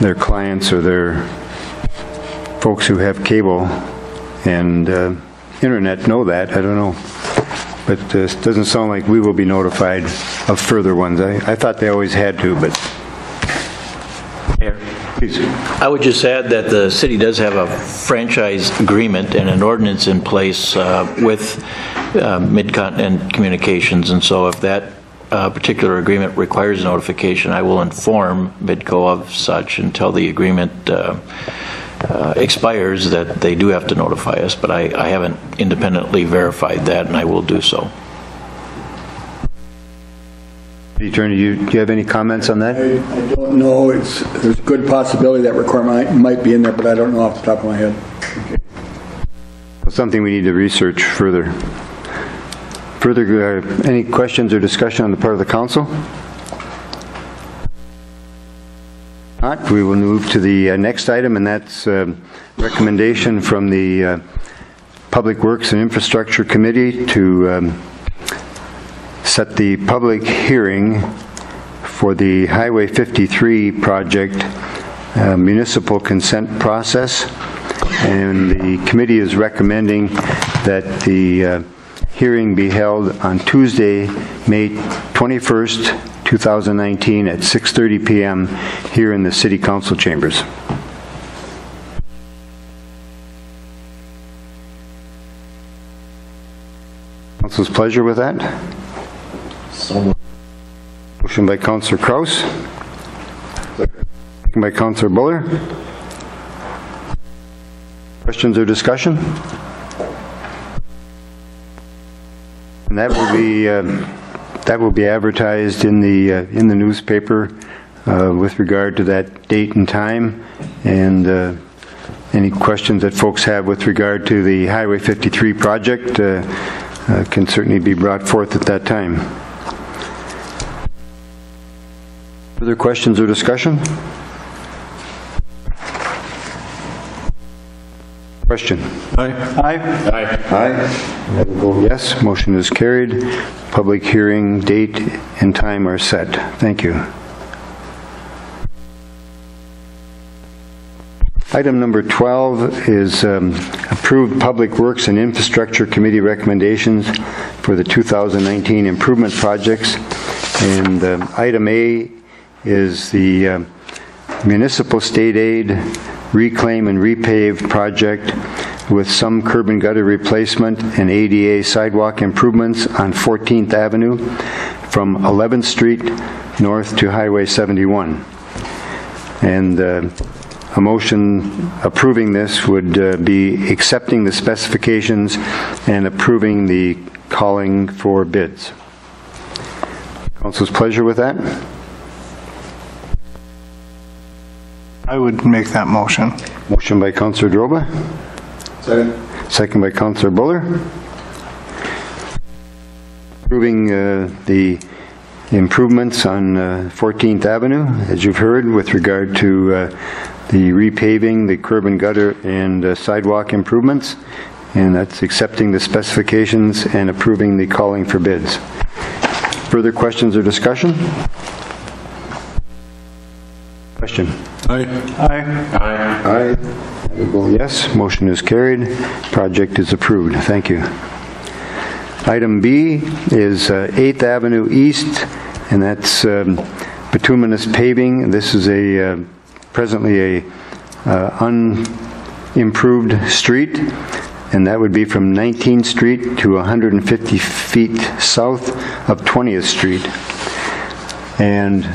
their clients or their folks who have cable and internet know that. I don't know. But it doesn't sound like we will be notified of further ones. I thought they always had to, but... Please. I would just add that the city does have a franchise agreement and an ordinance in place with Mid-Continent Communications, and so if that particular agreement requires notification, I will inform Midco of such until the agreement expires that they do have to notify us, but I haven't independently verified that, and I will do so. Attorney, do you have any comments on that? I don't know. There's a good possibility that requirement might be in there, but I don't know off the top of my head. Okay. Something we need to research further. Any questions or discussion on the part of the council? Not, we will move to the next item, and that's recommendation from the Public Works and Infrastructure Committee to set the public hearing for the Highway 53 project municipal consent process. And the committee is recommending that the hearing be held on Tuesday, May 21st, 2019 at 6:30 p.m. here in the City Council chambers. Council's pleasure with that? Motion by Councillor Kraus. Second by Councillor Buller. Questions or discussion? And that will be advertised in the newspaper with regard to that date and time, and any questions that folks have with regard to the Highway 53 project can certainly be brought forth at that time. Further questions or discussion? Question? Aye. Aye. Aye. Aye. I will vote yes. Motion is carried. Public hearing date and time are set. Thank you. Item number 12 is approved Public Works and Infrastructure Committee recommendations for the 2019 improvement projects. And item A is the municipal state aid reclaim and repave project with some curb and gutter replacement and ADA sidewalk improvements on 14th Avenue from 11th Street north to Highway 71. And a motion approving this would be accepting the specifications and approving the calling for bids. Council's pleasure with that? I would make that motion. Motion by Councillor Droba. Second. Second by Councillor Buller. Approving the improvements on 14th Avenue, as you've heard, with regard to the repaving, the curb and gutter, and sidewalk improvements. And that's accepting the specifications and approving the calling for bids. Further questions or discussion? Question? Aye. Aye. Aye. Aye. I will vote yes. Motion is carried. Project is approved. Thank you. Item B is 8th Avenue East, and that's bituminous paving. This is presently a unimproved street, and that would be from 19th Street to 150 feet south of 20th Street. And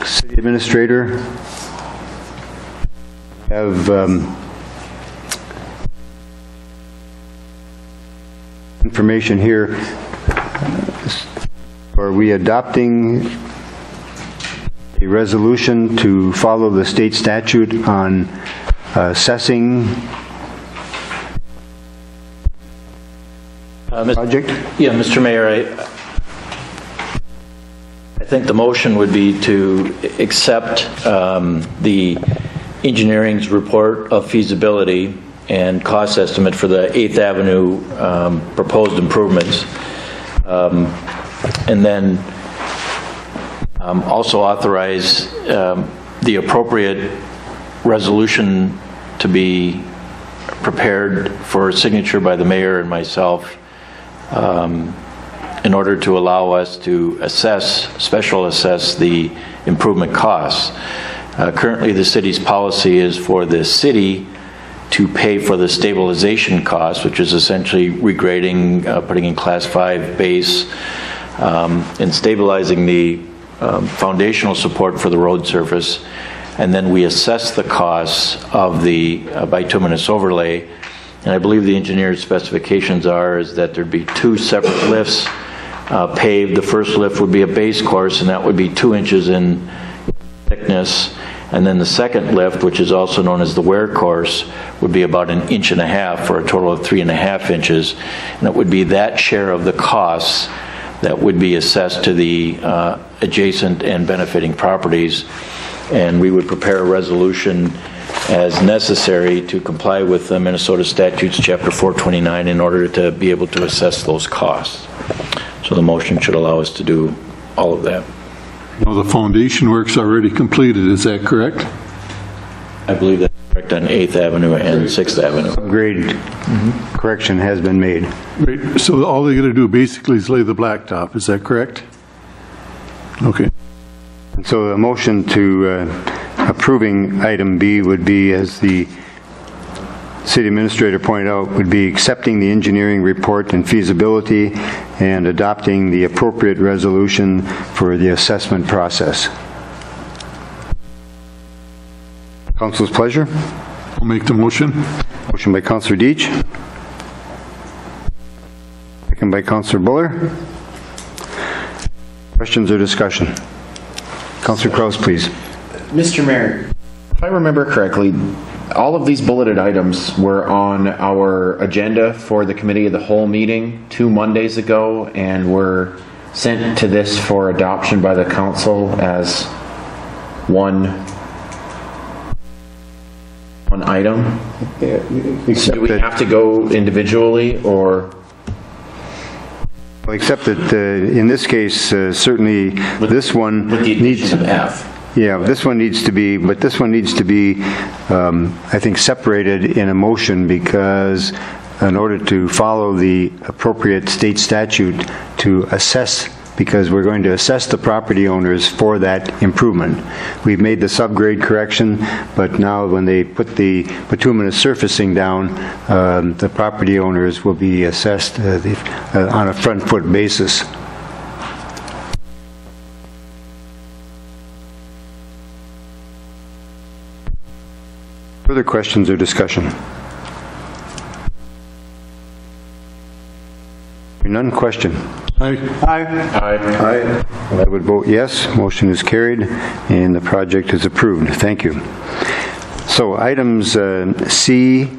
City Administrator have information here. Are we adopting a resolution to follow the state statute on assessing project? Yeah, Mr. Mayor, I think the motion would be to accept the engineering's report of feasibility and cost estimate for the 8th Avenue proposed improvements. And then also authorize the appropriate resolution to be prepared for signature by the mayor and myself in order to allow us to special assess the improvement costs. Currently, the city's policy is for the city to pay for the stabilization costs, which is essentially regrading, putting in class 5 base, and stabilizing the foundational support for the road surface. And then we assess the costs of the bituminous overlay. And I believe the engineer's specifications is that there'd be 2 separate lifts paved. The first lift would be a base course, and that would be 2 inches in thickness. And then the second lift, which is also known as the wear course, would be about 1.5 inches for a total of 3.5 inches. And it would be that share of the costs that would be assessed to the adjacent and benefiting properties. And we would prepare a resolution as necessary to comply with the Minnesota Statutes Chapter 429 in order to be able to assess those costs. So the motion should allow us to do all of that. Well, the foundation work's already completed, is that correct? I believe that's correct on 8th Avenue and 6th Avenue. Grade correction has been made. Right. So all they got to do basically is lay the blacktop, is that correct? Okay. So a motion to approving item B would be, as the city administrator pointed out, would be accepting the engineering report and feasibility and adopting the appropriate resolution for the assessment process. Council's pleasure. I'll make the motion. Motion by Councilor Deitch. Second by Councilor Buller. Questions or discussion? Councilor Kraus, please. Mr. Mayor, if I remember correctly, all of these bulleted items were on our agenda for the Committee of the Whole meeting 2 Mondays ago and were sent to this for adoption by the council as one item. So do we have to go individually, or? Well, except that in this case, certainly this one needs of F. Yeah, this one needs to be, but this one needs to be, I think, separated in a motion, because in order to follow the appropriate state statute to assess, because we're going to assess the property owners for that improvement. We've made the subgrade correction, but now when they put the bituminous surfacing down, the property owners will be assessed on a front foot basis. Further questions or discussion? None. Question. Aye. Aye. I would vote yes. Motion is carried, and the project is approved. Thank you. So items C,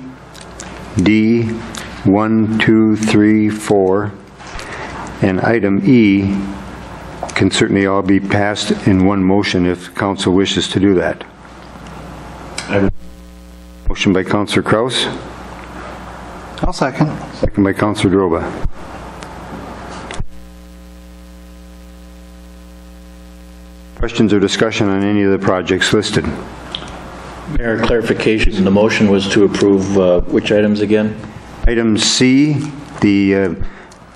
D, 1, 2, 3, 4, and item E can certainly all be passed in one motion if council wishes to do that. Motion by Councilor Kraus. I'll second. Second by Councilor Droba. Questions or discussion on any of the projects listed? Mayor, clarification. The motion was to approve which items again? Item C, the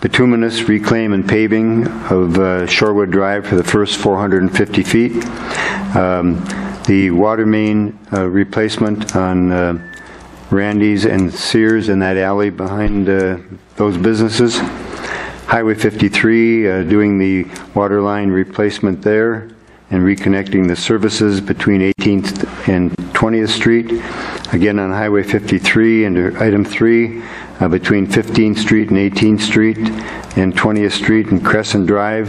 bituminous reclaim and paving of Shorewood Drive for the first 450 feet. The water main replacement on Randy's and Sears in that alley behind those businesses. Highway 53, doing the water line replacement there and reconnecting the services between 18th and 20th Street. Again on Highway 53, under item 3, between 15th Street and 18th Street and 20th Street and Crescent Drive,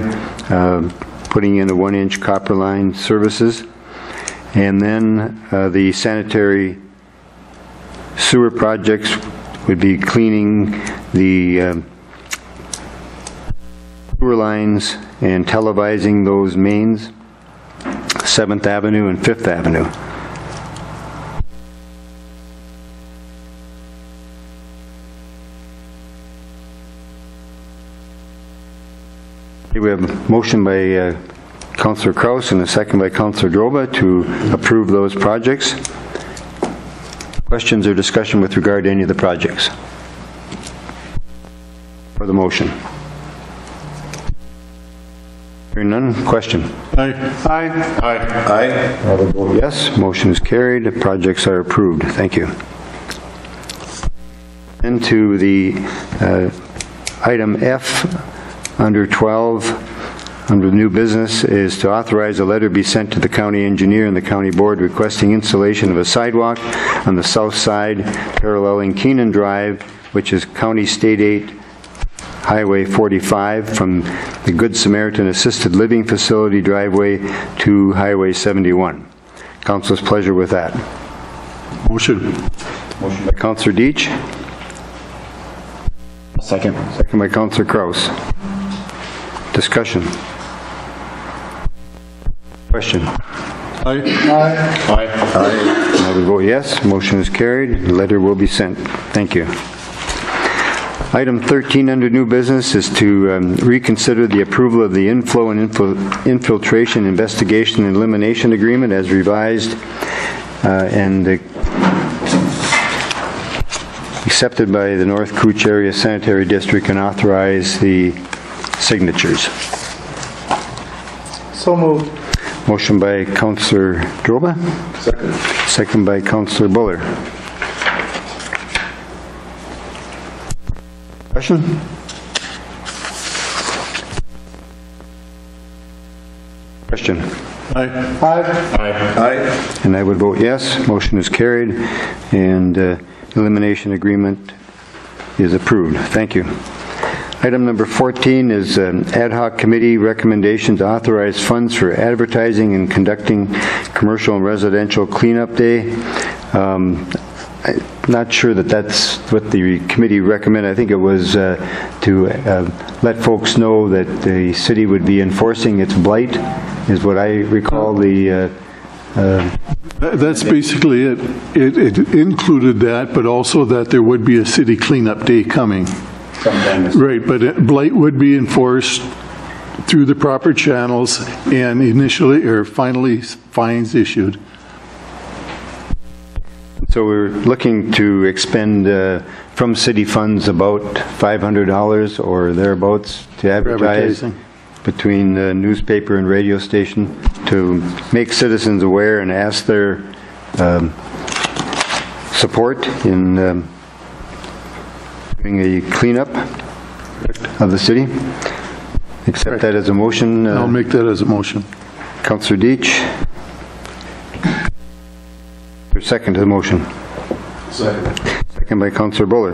putting in a 1-inch copper line services. And then the sanitary sewer projects would be cleaning the sewer lines and televising those mains, 7th Avenue and 5th Avenue. We have a motion by Councillor Kraus and a second by Councillor Droba to approve those projects. Questions or discussion with regard to any of the projects? For the motion. Hearing none, question. Aye. Aye. Aye. I will vote yes. Motion is carried. The projects are approved. Thank you. And to the item F under 12, under new business, is to authorize a letter be sent to the county engineer and the county board requesting installation of a sidewalk on the south side paralleling Keenan Drive, which is County State 8 Highway 45 from the Good Samaritan Assisted Living Facility driveway to Highway 71. Council's pleasure with that. Motion. Motion by Councillor Deitch. Second. Second by Councillor Kraus. Discussion. Question. Aye. Aye. Aye. I would vote yes. Motion is carried. The letter will be sent. Thank you. Item 13 under new business is to reconsider the approval of the inflow and infiltration investigation and elimination agreement as revised and accepted by the North Cooch Area Sanitary District and authorize the signatures. So moved. Motion by Councillor Droba. Second. Second by Councillor Buller. Question? Question? Aye. Aye. Aye. And I would vote yes. Motion is carried, and elimination agreement is approved. Thank you. Item number 14 is ad hoc committee recommendation to authorize funds for advertising and conducting commercial and residential cleanup day. I'm not sure that that's what the committee recommended. I think it was to let folks know that the city would be enforcing its blight, is what I recall the... That's basically it. It included that, but also that there would be a city cleanup day coming. Right, but blight would be enforced through the proper channels and initially or finally fines issued. So we're looking to expend from city funds about $500 or thereabouts to advertise between the newspaper and radio station to make citizens aware and ask their support in doing a cleanup of the city. Accept that as a motion. I'll make that as a motion. Councillor Deitch. Second to the motion. Second. Second by Councillor Buller.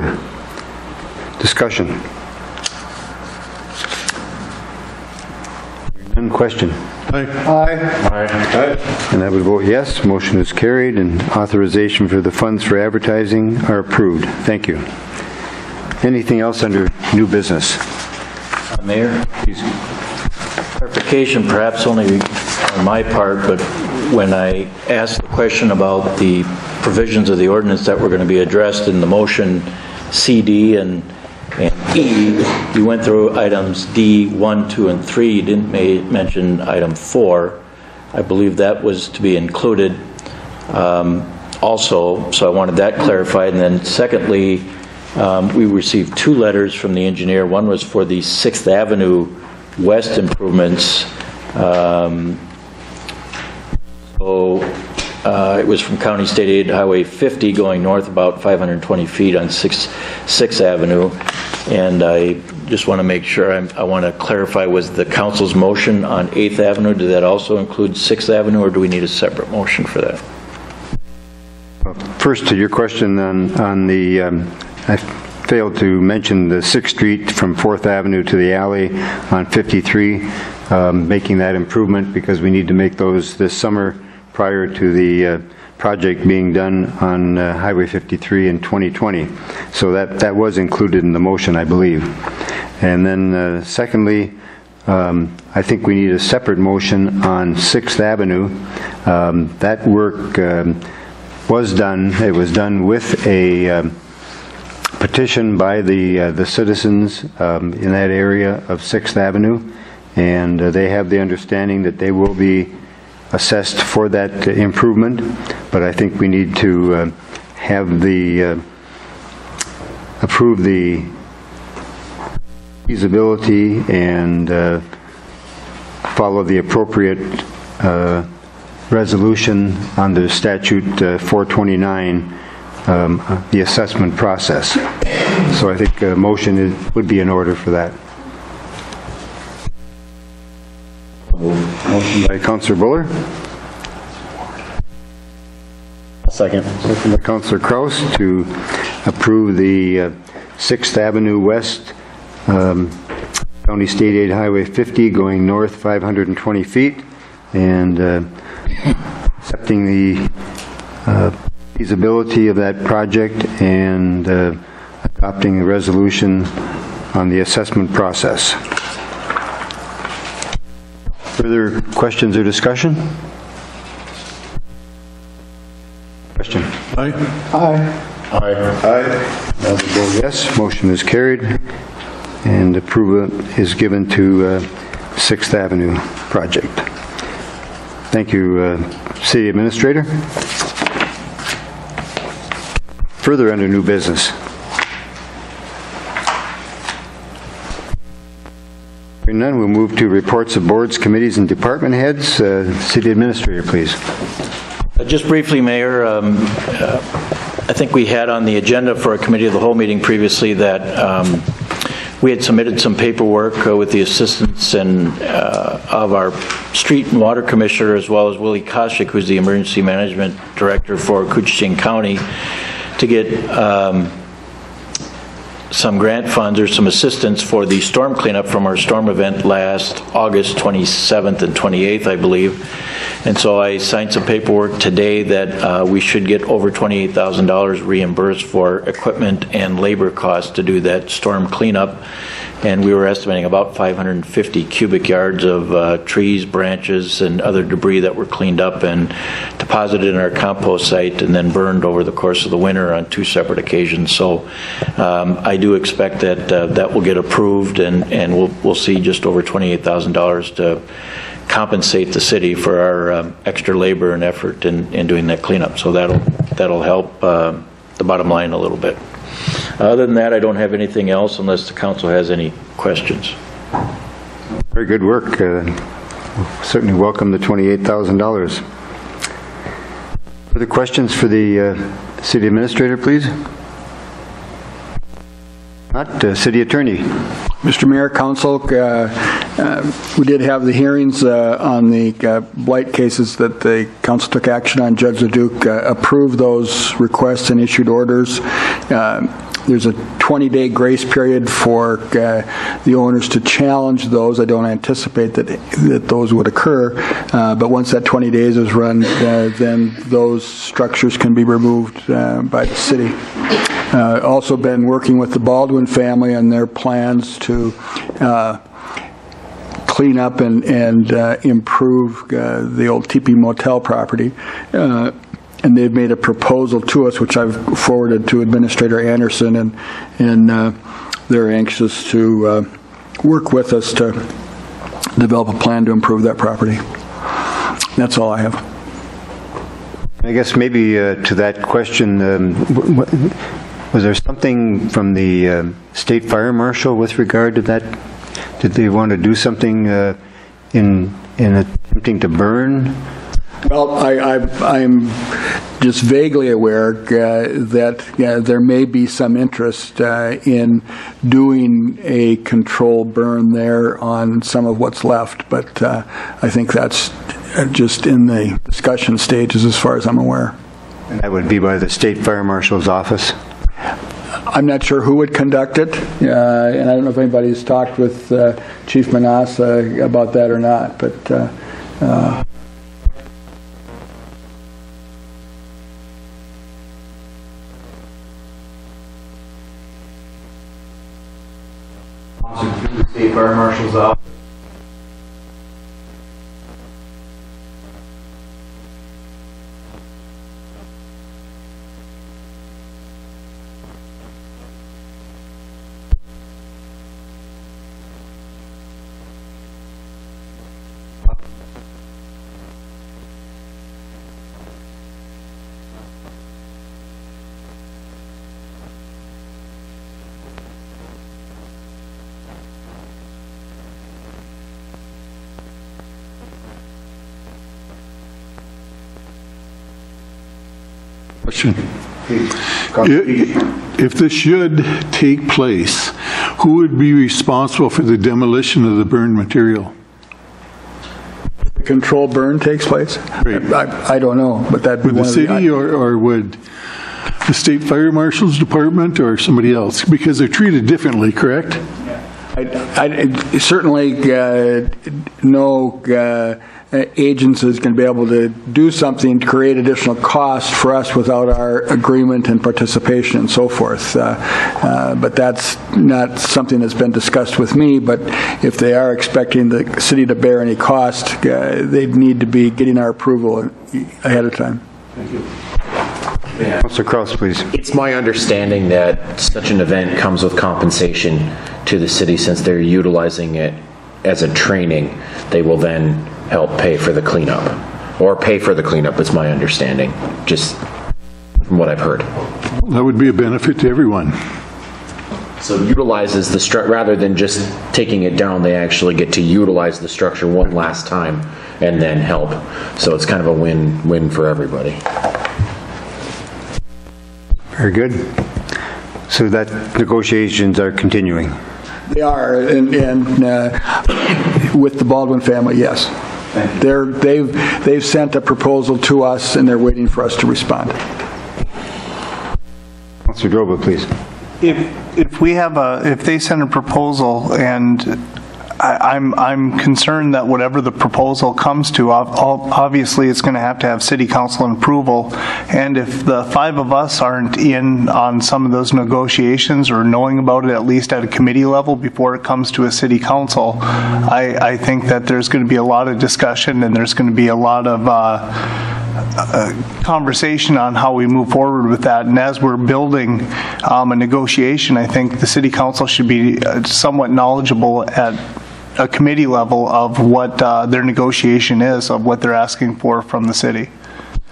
Discussion. None. Question. Aye. Aye. Aye. And I would vote yes. Motion is carried, and authorization for the funds for advertising are approved. Thank you. Anything else under new business? Mayor, clarification perhaps only on my part, but when I asked the question about the provisions of the ordinance that were going to be addressed in the motion C, D, and E, you went through items D, 1, 2, and 3. You didn't mention item 4. I believe that was to be included also, so I wanted that clarified. And then secondly, we received 2 letters from the engineer. One was for the 6th Avenue West improvements. It was from County State 8 Highway 50 going north about 520 feet on 6th Avenue. And I just want to make sure, I want to clarify, was the council's motion on 8th Avenue, did that also include 6th Avenue, or do we need a separate motion for that? First, to your question on the, I failed to mention the 6th Street from 4th Avenue to the alley on 53, making that improvement because we need to make those this summer prior to the project being done on Highway 53 in 2020. So that was included in the motion, I believe. And then secondly, I think we need a separate motion on 6th Avenue. That work was done. It was done with a petition by the citizens in that area of 6th Avenue, and they have the understanding that they will be assessed for that improvement, but I think we need to have the approve the feasibility and follow the appropriate resolution under statute 429, the assessment process. So I think a motion would be in order for that. Motion by Councillor Buller. Second. Second by Councillor Kraus to approve the 6th Avenue West County State Aid Highway 50 going north 520 feet and accepting the feasibility of that project and adopting the resolution on the assessment process. Further questions or discussion? Question? Aye. Aye. Aye. I will vote yes. Motion is carried, and approval is given to 6th Avenue project. Thank you, City Administrator. Further under new business. Hearing none, we'll move to reports of boards, committees, and department heads. City Administrator, please. Just briefly, Mayor, I think we had on the agenda for a committee of the whole meeting previously that we had submitted some paperwork with the assistance of our Street and Water Commissioner, as well as Willie Koschik, who's the Emergency Management Director for Koochiching County, to get some grant funds or some assistance for the storm cleanup from our storm event last August 27th and 28th, I believe. And so I signed some paperwork today that we should get over $28,000 reimbursed for equipment and labor costs to do that storm cleanup. And we were estimating about 550 cubic yards of trees, branches, and other debris that were cleaned up and deposited in our compost site and then burned over the course of the winter on 2 separate occasions. So I do expect that that will get approved, and we'll see just over $28,000 to compensate the city for our extra labor and effort in doing that cleanup. So that'll help the bottom line a little bit. Other than that, I don't have anything else unless the council has any questions. Very good work. Certainly welcome the $28,000. Further questions for the City Administrator, please? Not. City Attorney. Mr. Mayor, Council, we did have the hearings on the blight cases that the Council took action on. Judge Leduc approved those requests and issued orders. There's a 20-day grace period for the owners to challenge those. I don't anticipate that those would occur, but once that 20 days is run, then those structures can be removed by the city. Also been working with the Baldwin family on their plans to clean up and improve the old Teepee Motel property. And they've made a proposal to us, which I've forwarded to Administrator Anderson, and they're anxious to work with us to develop a plan to improve that property. That's all I have. I guess maybe to that question, was there something from the State Fire Marshal with regard to that? Did they want to do something in attempting to burn? Well, I'm just vaguely aware that there may be some interest in doing a controlled burn there on some of what's left, but I think that's just in the discussion stages as far as I'm aware. And that would be by the State Fire Marshal's office? I'm not sure who would conduct it, and I don't know if anybody's talked with Chief Manassa about that or not, but State Fire Marshal's office Question. If this should take place, who would be responsible for the demolition of the burned material? Controlled burn takes place? Right. I don't know, but that'd be Would one the of city or would the state fire marshal's department or somebody else? Because they're treated differently, correct? I certainly no agency is going to be able to do something to create additional cost for us without our agreement and participation and so forth. But that's not something that's been discussed with me. But if they are expecting the city to bear any cost, they'd need to be getting our approval ahead of time. Thank you. Yeah. Councilor Kraus, please. It's my understanding that such an event comes with compensation to the city since they're utilizing it as a training. They will then help pay for the cleanup, or pay for the cleanup, is my understanding, just from what I've heard. That would be a benefit to everyone. So utilizes the structure, rather than just taking it down, they actually get to utilize the structure one last time and then help. So it's kind of a win-win for everybody. Very good. So that negotiations are continuing. They are, and with the Baldwin family, yes. They've sent a proposal to us, and they're waiting for us to respond. Councilor Droba, please. If they send a proposal, and I'm concerned that whatever the proposal comes to, obviously it's going to have city council approval. And if the five of us aren't in on some of those negotiations or knowing about it at least at a committee level before it comes to a city council, I think that there's going to be a lot of discussion and there's going to be a lot of conversation on how we move forward with that. And as we're building a negotiation, I think the city council should be somewhat knowledgeable at a committee level of what their negotiation is, of what they're asking for from the city.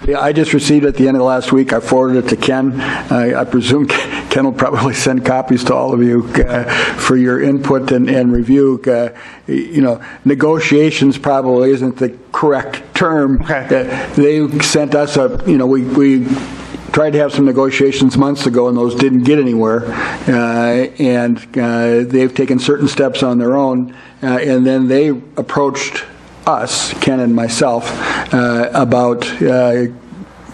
Yeah, I just received it at the end of last week. I forwarded it to Ken. I presume Ken will probably send copies to all of you for your input and review. Negotiations probably isn't the correct term. Okay. They sent us we tried to have some negotiations months ago, and those didn't get anywhere. And they've taken certain steps on their own, and then they approached us, Ken and myself, about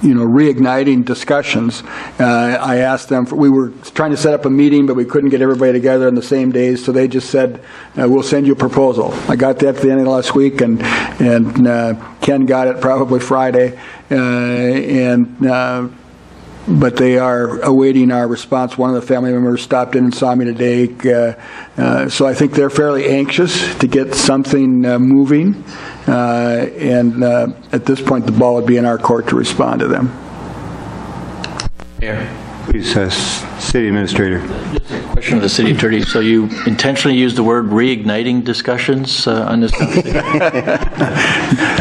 reigniting discussions. I asked them, we were trying to set up a meeting, but we couldn't get everybody together on the same days, so they just said, we'll send you a proposal. I got that at the end of last week, and Ken got it probably Friday, but they are awaiting our response. One of the family members stopped in and saw me today, so I think they're fairly anxious to get something moving, and at this point the ball would be in our court to respond to them. Mayor. Please, City Administrator. Just a question of the City Attorney. So you intentionally used the word reigniting discussions on this conversation?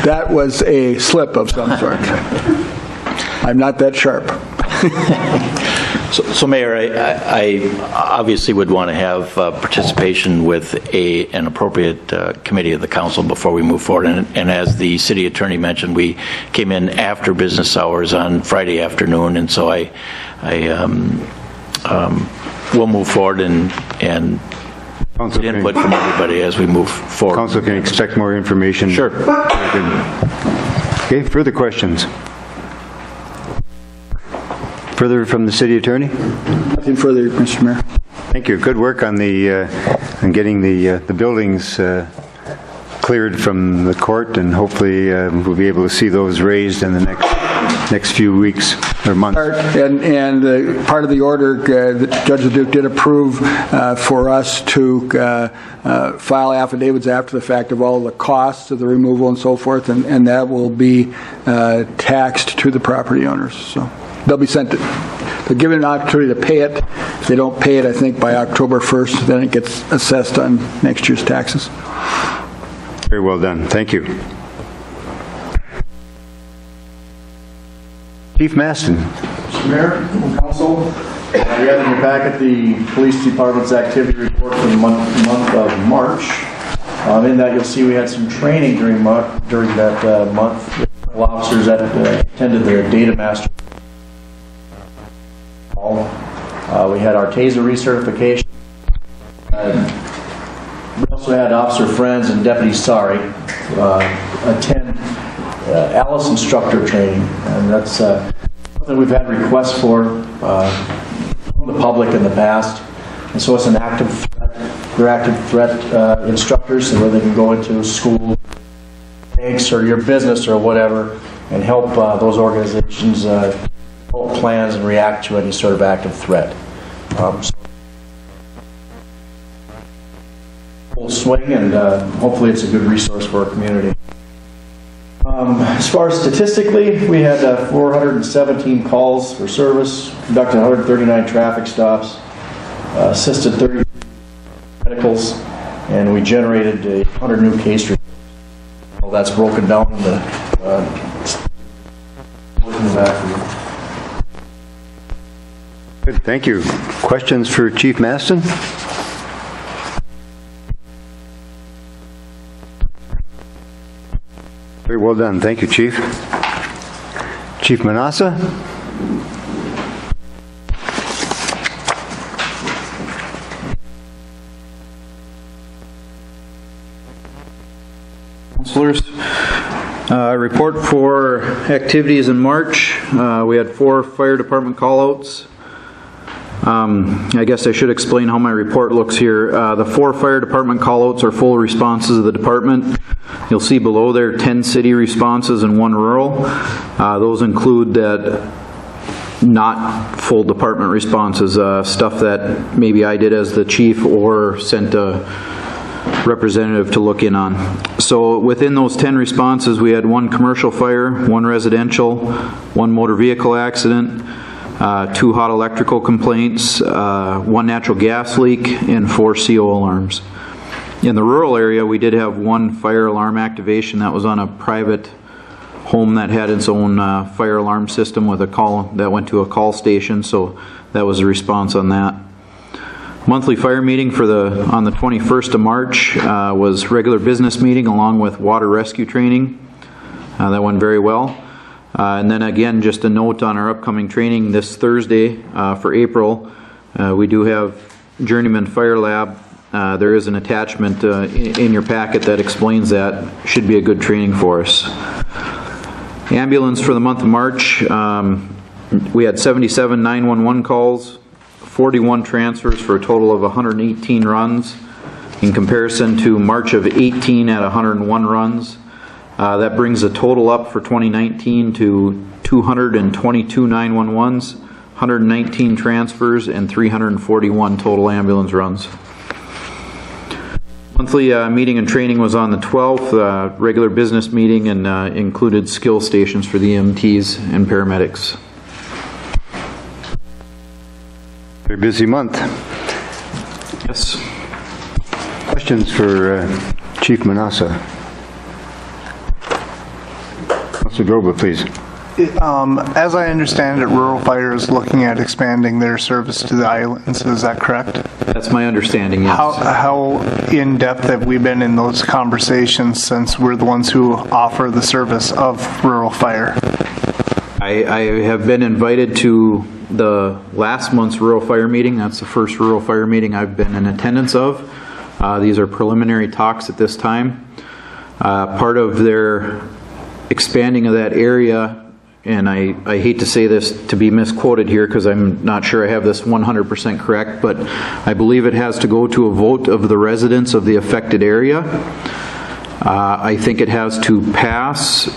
That was a slip of some sort. I'm not that sharp. So Mayor, I obviously would want to have participation with an appropriate committee of the council before we move forward. And as the city attorney mentioned, we came in after business hours on Friday afternoon, and so I will move forward and get input from everybody as we move forward. Council can expect more information. Sure. Okay, further questions? Further from the city attorney? Nothing further, Mr. Mayor. Thank you. Good work on on getting the buildings cleared from the court, and hopefully we'll be able to see those raised in the next few weeks or months. And part of the order that Judge Duke did approve for us to file affidavits after the fact of all the costs of the removal and so forth, and that will be taxed to the property owners. So they'll be sent. They're given an opportunity to pay it. If they don't pay it, I think by October 1st, then it gets assessed on next year's taxes. Very well done. Thank you. Chief Maston. Mr. Mayor, Council, you have in your packet the Police Department's activity report for the month of March. In that, you'll see we had some training during that month. Officers that attended the Data Master We had our TASER recertification. We also had Officer Friends and Deputy Sari attend Alice instructor training, and that's something we've had requests for from the public in the past. And so it's an active threat instructors, so where they can go into school, banks, or your business or whatever, and help those organizations develop plans and react to any sort of active threat. So full swing, and hopefully it's a good resource for our community. As far as statistically, we had 417 calls for service, conducted 139 traffic stops, assisted 30 medicals, and we generated 100 new case reports. Well, that's broken down in the back. Good, thank you. Questions for Chief Maston? Very well done. Thank you, Chief. Chief Manassa? Councilors, report for activities in March. We had 4 fire department callouts. I guess I should explain how my report looks here. The 4 fire department callouts are full responses of the department. You'll see below there 10 city responses and 1 rural. Those include that not full department responses, stuff that maybe I did as the chief or sent a representative to look in on. So within those 10 responses, we had 1 commercial fire, 1 residential, 1 motor vehicle accident, 2 hot electrical complaints, 1 natural gas leak, and 4 CO alarms. In the rural area, we did have 1 fire alarm activation that was on a private home that had its own fire alarm system with a call that went to a call station, so that was a response on that. Monthly fire meeting for on the 21st of March was regular business meeting along with water rescue training. That went very well. And then again, just a note on our upcoming training this Thursday for April. We do have Journeyman Fire Lab. There is an attachment in your packet that explains that. Should be a good training for us. Ambulance for the month of March, we had 77 911 calls, 41 transfers for a total of 118 runs. In comparison to March of 18 at 101 runs. That brings the total up for 2019 to 222 911s, 119 transfers, and 341 total ambulance runs. Monthly meeting and training was on the 12th, regular business meeting, and included skill stations for the EMTs and paramedics. Very busy month. Yes. Questions for Chief Manassa? Councilor Droba, please. As I understand it, Rural Fire is looking at expanding their service to the islands. Is that correct? That's my understanding, yes. How in-depth have we been in those conversations since we're the ones who offer the service of Rural Fire? I have been invited to the last month's Rural Fire meeting. That's the first Rural Fire meeting I've been in attendance of. These are preliminary talks at this time. Part of their expanding of that area, and I hate to say this to be misquoted here because I'm not sure I have this 100% correct, but I believe it has to go to a vote of the residents of the affected area. I think it has to pass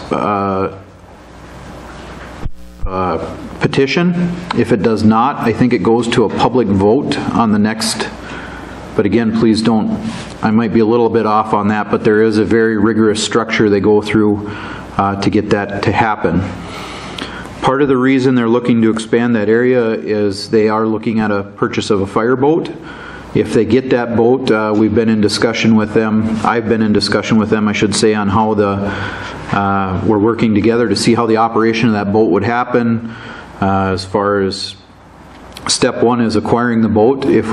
petition. If it does not, I think it goes to a public vote on the next, but again, please don't, I might be a little bit off on that, but there is a very rigorous structure they go through to get that to happen. Part of the reason they're looking to expand that area is they are looking at a purchase of a fireboat. If they get that boat, we've been in discussion with them, I've been in discussion with them, I should say, on how we're working together to see how the operation of that boat would happen. As far as step 1 is acquiring the boat. If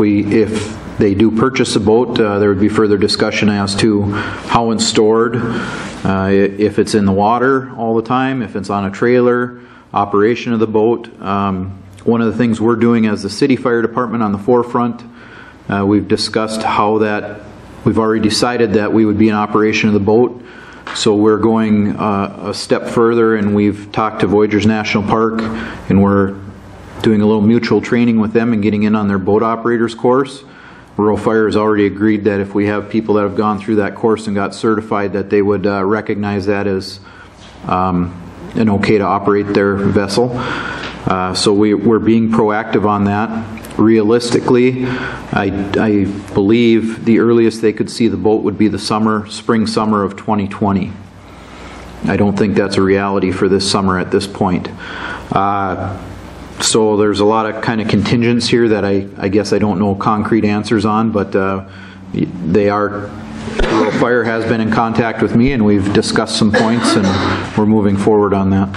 they do purchase a boat, there would be further discussion as to how it's stored, if it's in the water all the time, if it's on a trailer, operation of the boat. One of the things we're doing as the city fire department on the forefront, we've discussed how that, we've already decided that we would be in operation of the boat. So we're going a step further, and we've talked to Voyageurs National Park, and we're doing a little mutual training with them and getting in on their boat operators course. Rural Fire has already agreed that if we have people that have gone through that course and got certified, that they would recognize that as an okay to operate their vessel. So we're being proactive on that. Realistically, I believe the earliest they could see the boat would be the spring, summer of 2020. I don't think that's a reality for this summer at this point. So there's a lot of kind of contingents here that I guess I don't know concrete answers on, but Rural Fire has been in contact with me, and we've discussed some points, and we're moving forward on that.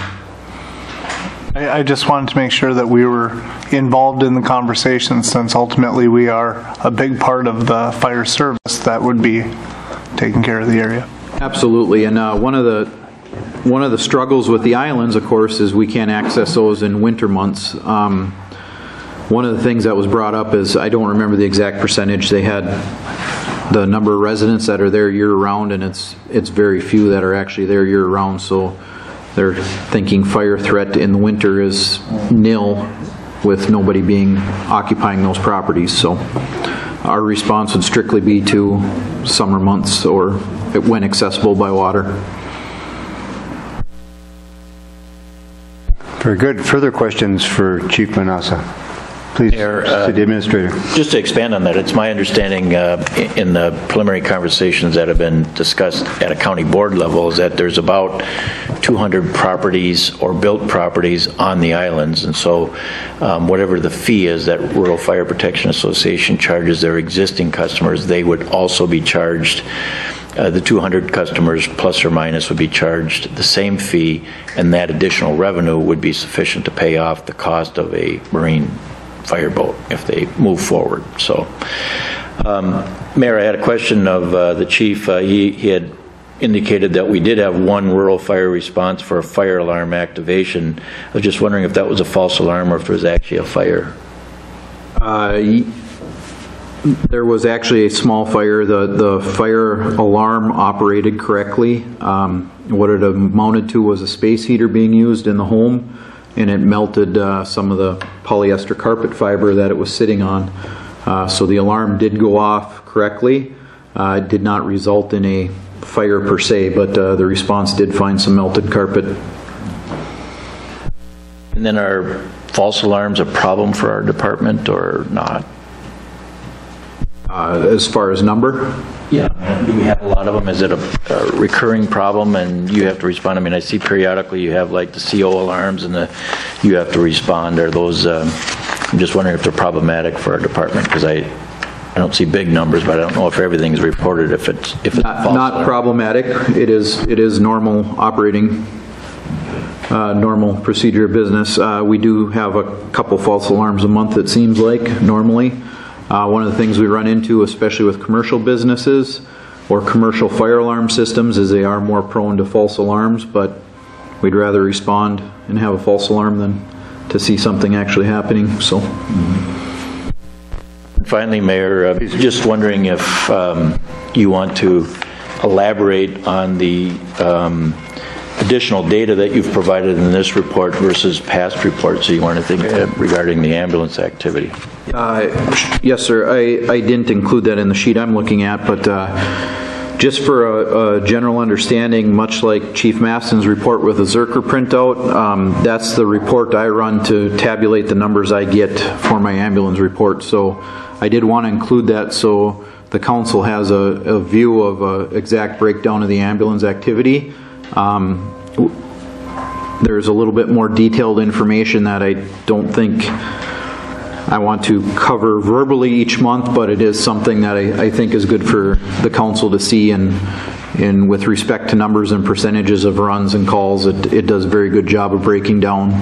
I just wanted to make sure that we were involved in the conversation, since ultimately we are a big part of the fire service that would be taking care of the area. Absolutely, and one of the struggles with the islands, of course, is we can't access those in winter months. One of the things that was brought up is, I don't remember the exact percentage, they had the number of residents that are there year-round, and it's very few that are actually there year-round, so they're thinking fire threat in the winter is nil with nobody occupying those properties. So our response would strictly be to summer months or when accessible by water. Very good. Further questions for Chief Manassa? Please, City Administrator. Just to expand on that, it's my understanding in the preliminary conversations that have been discussed at a county board level is that there's about 200 properties or built properties on the islands, and so whatever the fee is that Rural Fire Protection Association charges their existing customers, they would also be charged. The 200 customers plus or minus would be charged the same fee, and that additional revenue would be sufficient to pay off the cost of a marine fireboat if they move forward. So, Mayor, I had a question of the chief. He had indicated that we did have one rural fire response for a fire alarm activation. I was just wondering if that was a false alarm or if there was actually a fire. There was actually a small fire. The fire alarm operated correctly. What it amounted to was a space heater being used in the home, and it melted some of the polyester carpet fiber that it was sitting on. So the alarm did go off correctly. It did not result in a fire per se, but the response did find some melted carpet. And then are false alarms a problem for our department or not? As far as number? Yeah. Do we have a lot of them? Is it a recurring problem and you have to respond? I mean, I see periodically you have like the CO alarms and you have to respond. Are those, I'm just wondering if they're problematic for our department, because I don't see big numbers, but I don't know if everything is reported if it's false. Not problematic. It is normal operating, normal procedure of business. We do have a couple false alarms a month, it seems like, normally. One of the things we run into, especially with commercial businesses or commercial fire alarm systems, is they are more prone to false alarms, but we'd rather respond and have a false alarm than to see something actually happening. So. Finally, Mayor, just wondering if you want to elaborate on the additional data that you've provided in this report versus past reports. So you want to think regarding the ambulance activity? Yes, sir. I didn't include that in the sheet I'm looking at, but just for a general understanding, much like Chief Maston's report with the Zerker printout, that's the report I run to tabulate the numbers I get for my ambulance report. So I did want to include that so the council has a view of an exact breakdown of the ambulance activity. There's a little bit more detailed information that I don't think I want to cover verbally each month, but it is something that I think is good for the council to see, and with respect to numbers and percentages of runs and calls, it does a very good job of breaking down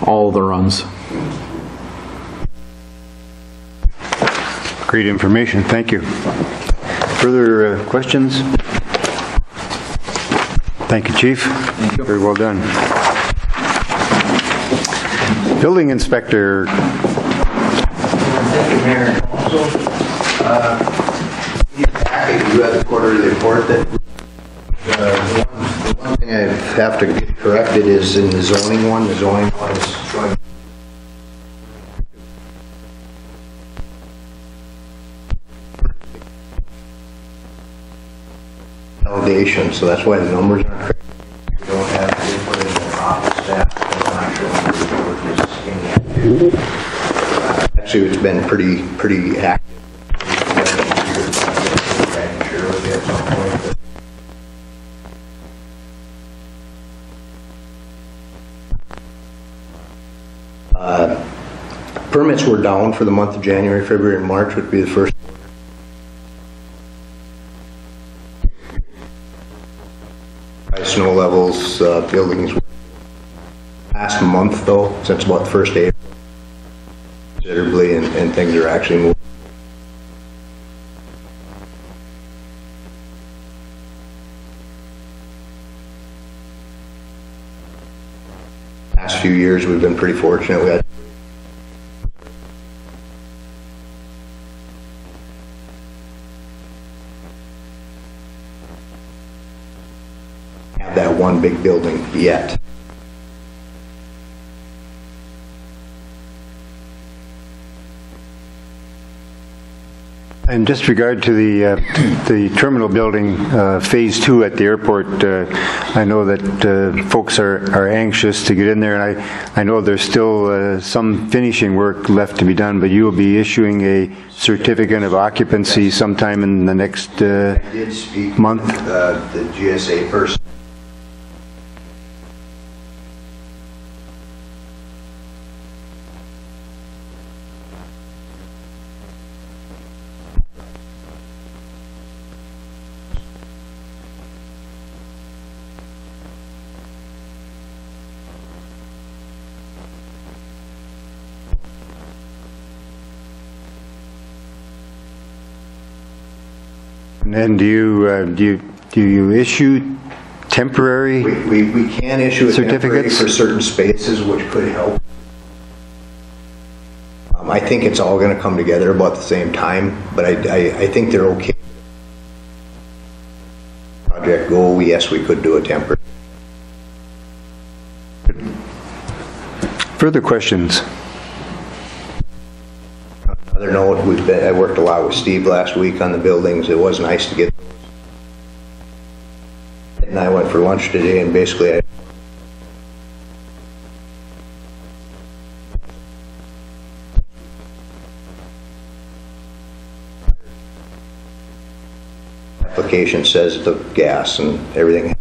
all the runs. Great information. Thank you. Further questions? Thank you, Chief. Thank you. Very well done. Building inspector. Thank you, Mayor and Council. In your packet, you have the quarterly report that the one thing I have to get corrected is in the zoning one. The zoning one is showing elevation, so that's why the numbers aren't correct. We don't have the input in the office staff. I'm not sure what the report is skinny. Actually, it's been pretty active. Permits were down for the month of January, February, and March would be the first. High snow levels, buildings. Last month, though, since about the 1st of April, considerably, and things are actually moving. Last few years, we've been pretty fortunate. We had that one big building yet. In just regard to the terminal building, phase 2 at the airport, I know that folks are anxious to get in there, and I know there's still some finishing work left to be done, but you will be issuing a certificate of occupancy sometime in the next I did speak month. With, the GSA person. And do you issue temporary We can issue a temporary certificates for certain spaces, which could help. I think it's all going to come together about the same time, but I think they're okay. Project goal, yes, we could do a temporary. Further questions? Another note, I worked a lot with Steve last week on the buildings. It was nice to get. And I went for lunch today, and basically application says the gas and everything.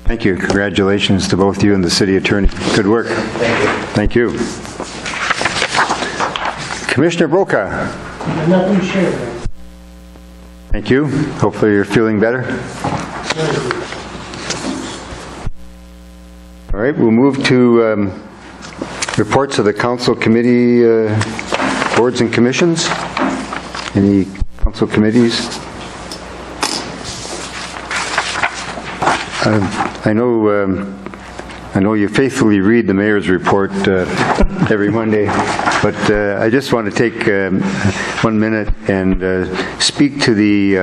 Thank you. Congratulations to both you and the city attorney. Good work. Thank you. Thank you. Commissioner Brokaw. Nothing to share. Thank you. Hopefully you're feeling better. All right, we'll move to reports of the council committee, boards and commissions. Any council committees? I know you faithfully read the mayor's report every Monday, but I just want to take 1 minute and speak to the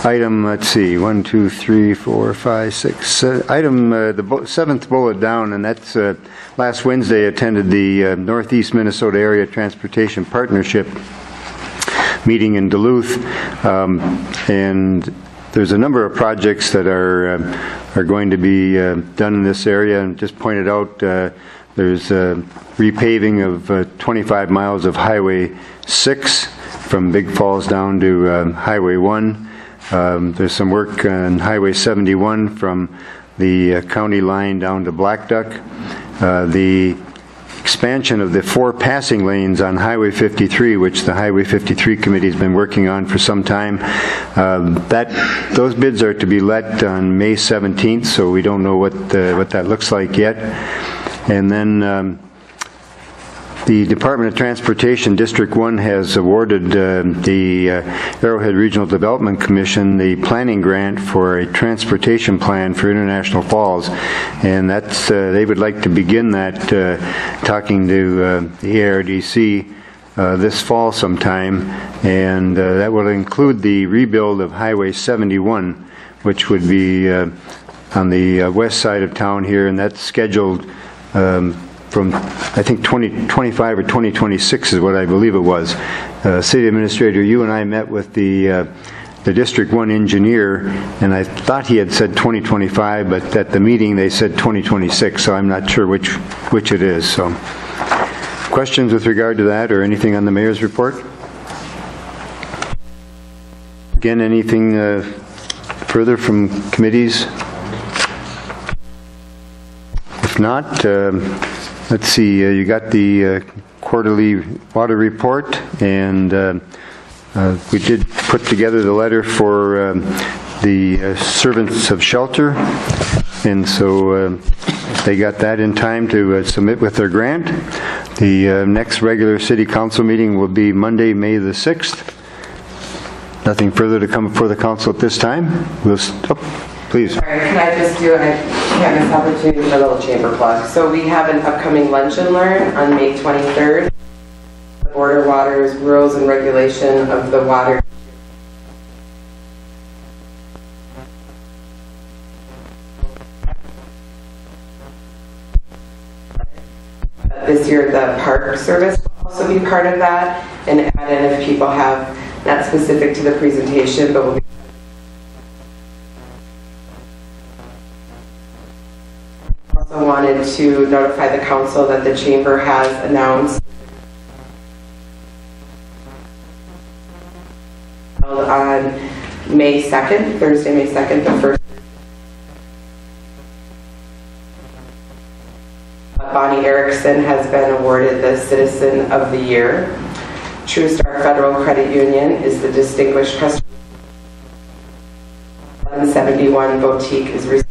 item, let's see, 1, 2, 3, 4, 5, 6, item, the seventh bullet down, and that's last Wednesday attended the Northeast Minnesota Area Transportation Partnership meeting in Duluth, and there's a number of projects that are going to be done in this area, and just pointed out there's repaving of 25 miles of Highway 6 from Big Falls down to Highway 1. There's some work on Highway 71 from the county line down to Black Duck. The expansion of the 4 passing lanes on Highway 53, which the Highway 53 committee has been working on for some time. Those bids are to be let on May 17th, so we don't know what that looks like yet. And then The Department of Transportation, District 1, has awarded the Arrowhead Regional Development Commission the planning grant for a transportation plan for International Falls, and that's they would like to begin that talking to the ARDC this fall sometime, and that will include the rebuild of Highway 71, which would be on the west side of town here, and that's scheduled from, I think, 2025 or 2026 is what I believe it was. City Administrator, you and I met with the District 1 engineer, and I thought he had said 2025, but at the meeting they said 2026, so I'm not sure which it is. So, questions with regard to that or anything on the mayor's report? Again, anything further from committees? If not, let's see, you got the quarterly water report, and we did put together the letter for the servants of shelter, and so they got that in time to submit with their grant. The next regular city council meeting will be Monday, May the 6th. Nothing further to come before the council at this time. Please. Sorry, can I just do, I have this opportunity for a little chamber plug. So we have an upcoming Lunch and Learn on May 23rd. The Board of Waters Rules and Regulation of the Water. This year the Park Service will also be part of that, and add in if people have, not specific to the presentation, but will be also wanted to notify the council that the chamber has announced on May 2nd, Thursday, May 2nd, the first. Bonnie Erickson has been awarded the Citizen of the Year. True Star Federal Credit Union is the Distinguished Customer. 1171 Boutique is received.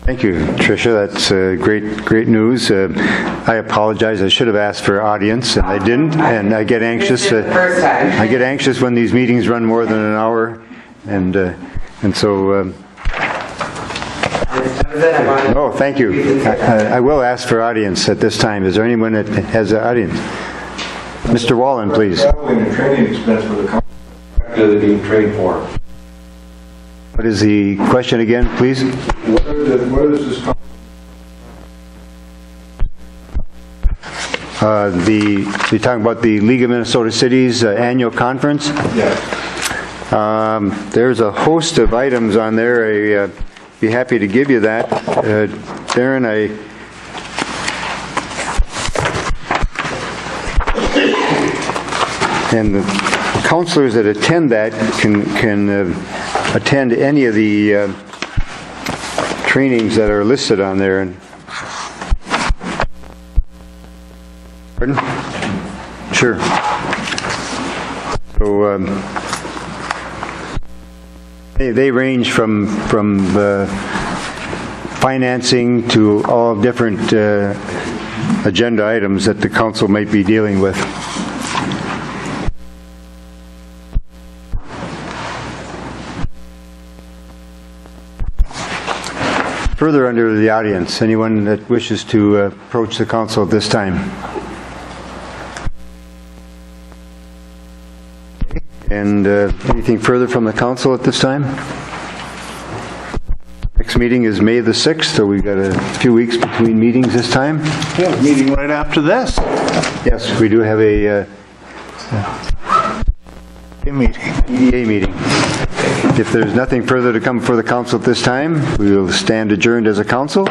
Thank you, Tricia. That's great news. I apologize. I should have asked for audience, and I didn't. And I get anxious. I get anxious when these meetings run more than an hour, and so. No, thank you. I will ask for audience at this time. Is there anyone that has an audience? Mr. Wallen, please. Traveling and training expense for the company that they're being trained for. What is the question again, please? Where does this come you're talking about the League of Minnesota Cities annual conference? Yes. There's a host of items on there. I'd be happy to give you that. Darren, and the counselors that attend that can attend any of the trainings that are listed on there. Pardon? Sure. So they range from financing to all different agenda items that the council might be dealing with. Further under the audience, anyone that wishes to approach the council at this time? And anything further from the council at this time? Next meeting is May the 6th, so we've got a few weeks between meetings this time. Yeah, meeting right after this. Yes, we do have a EDA meeting. If there's nothing further to come before the council at this time, we will stand adjourned as a council.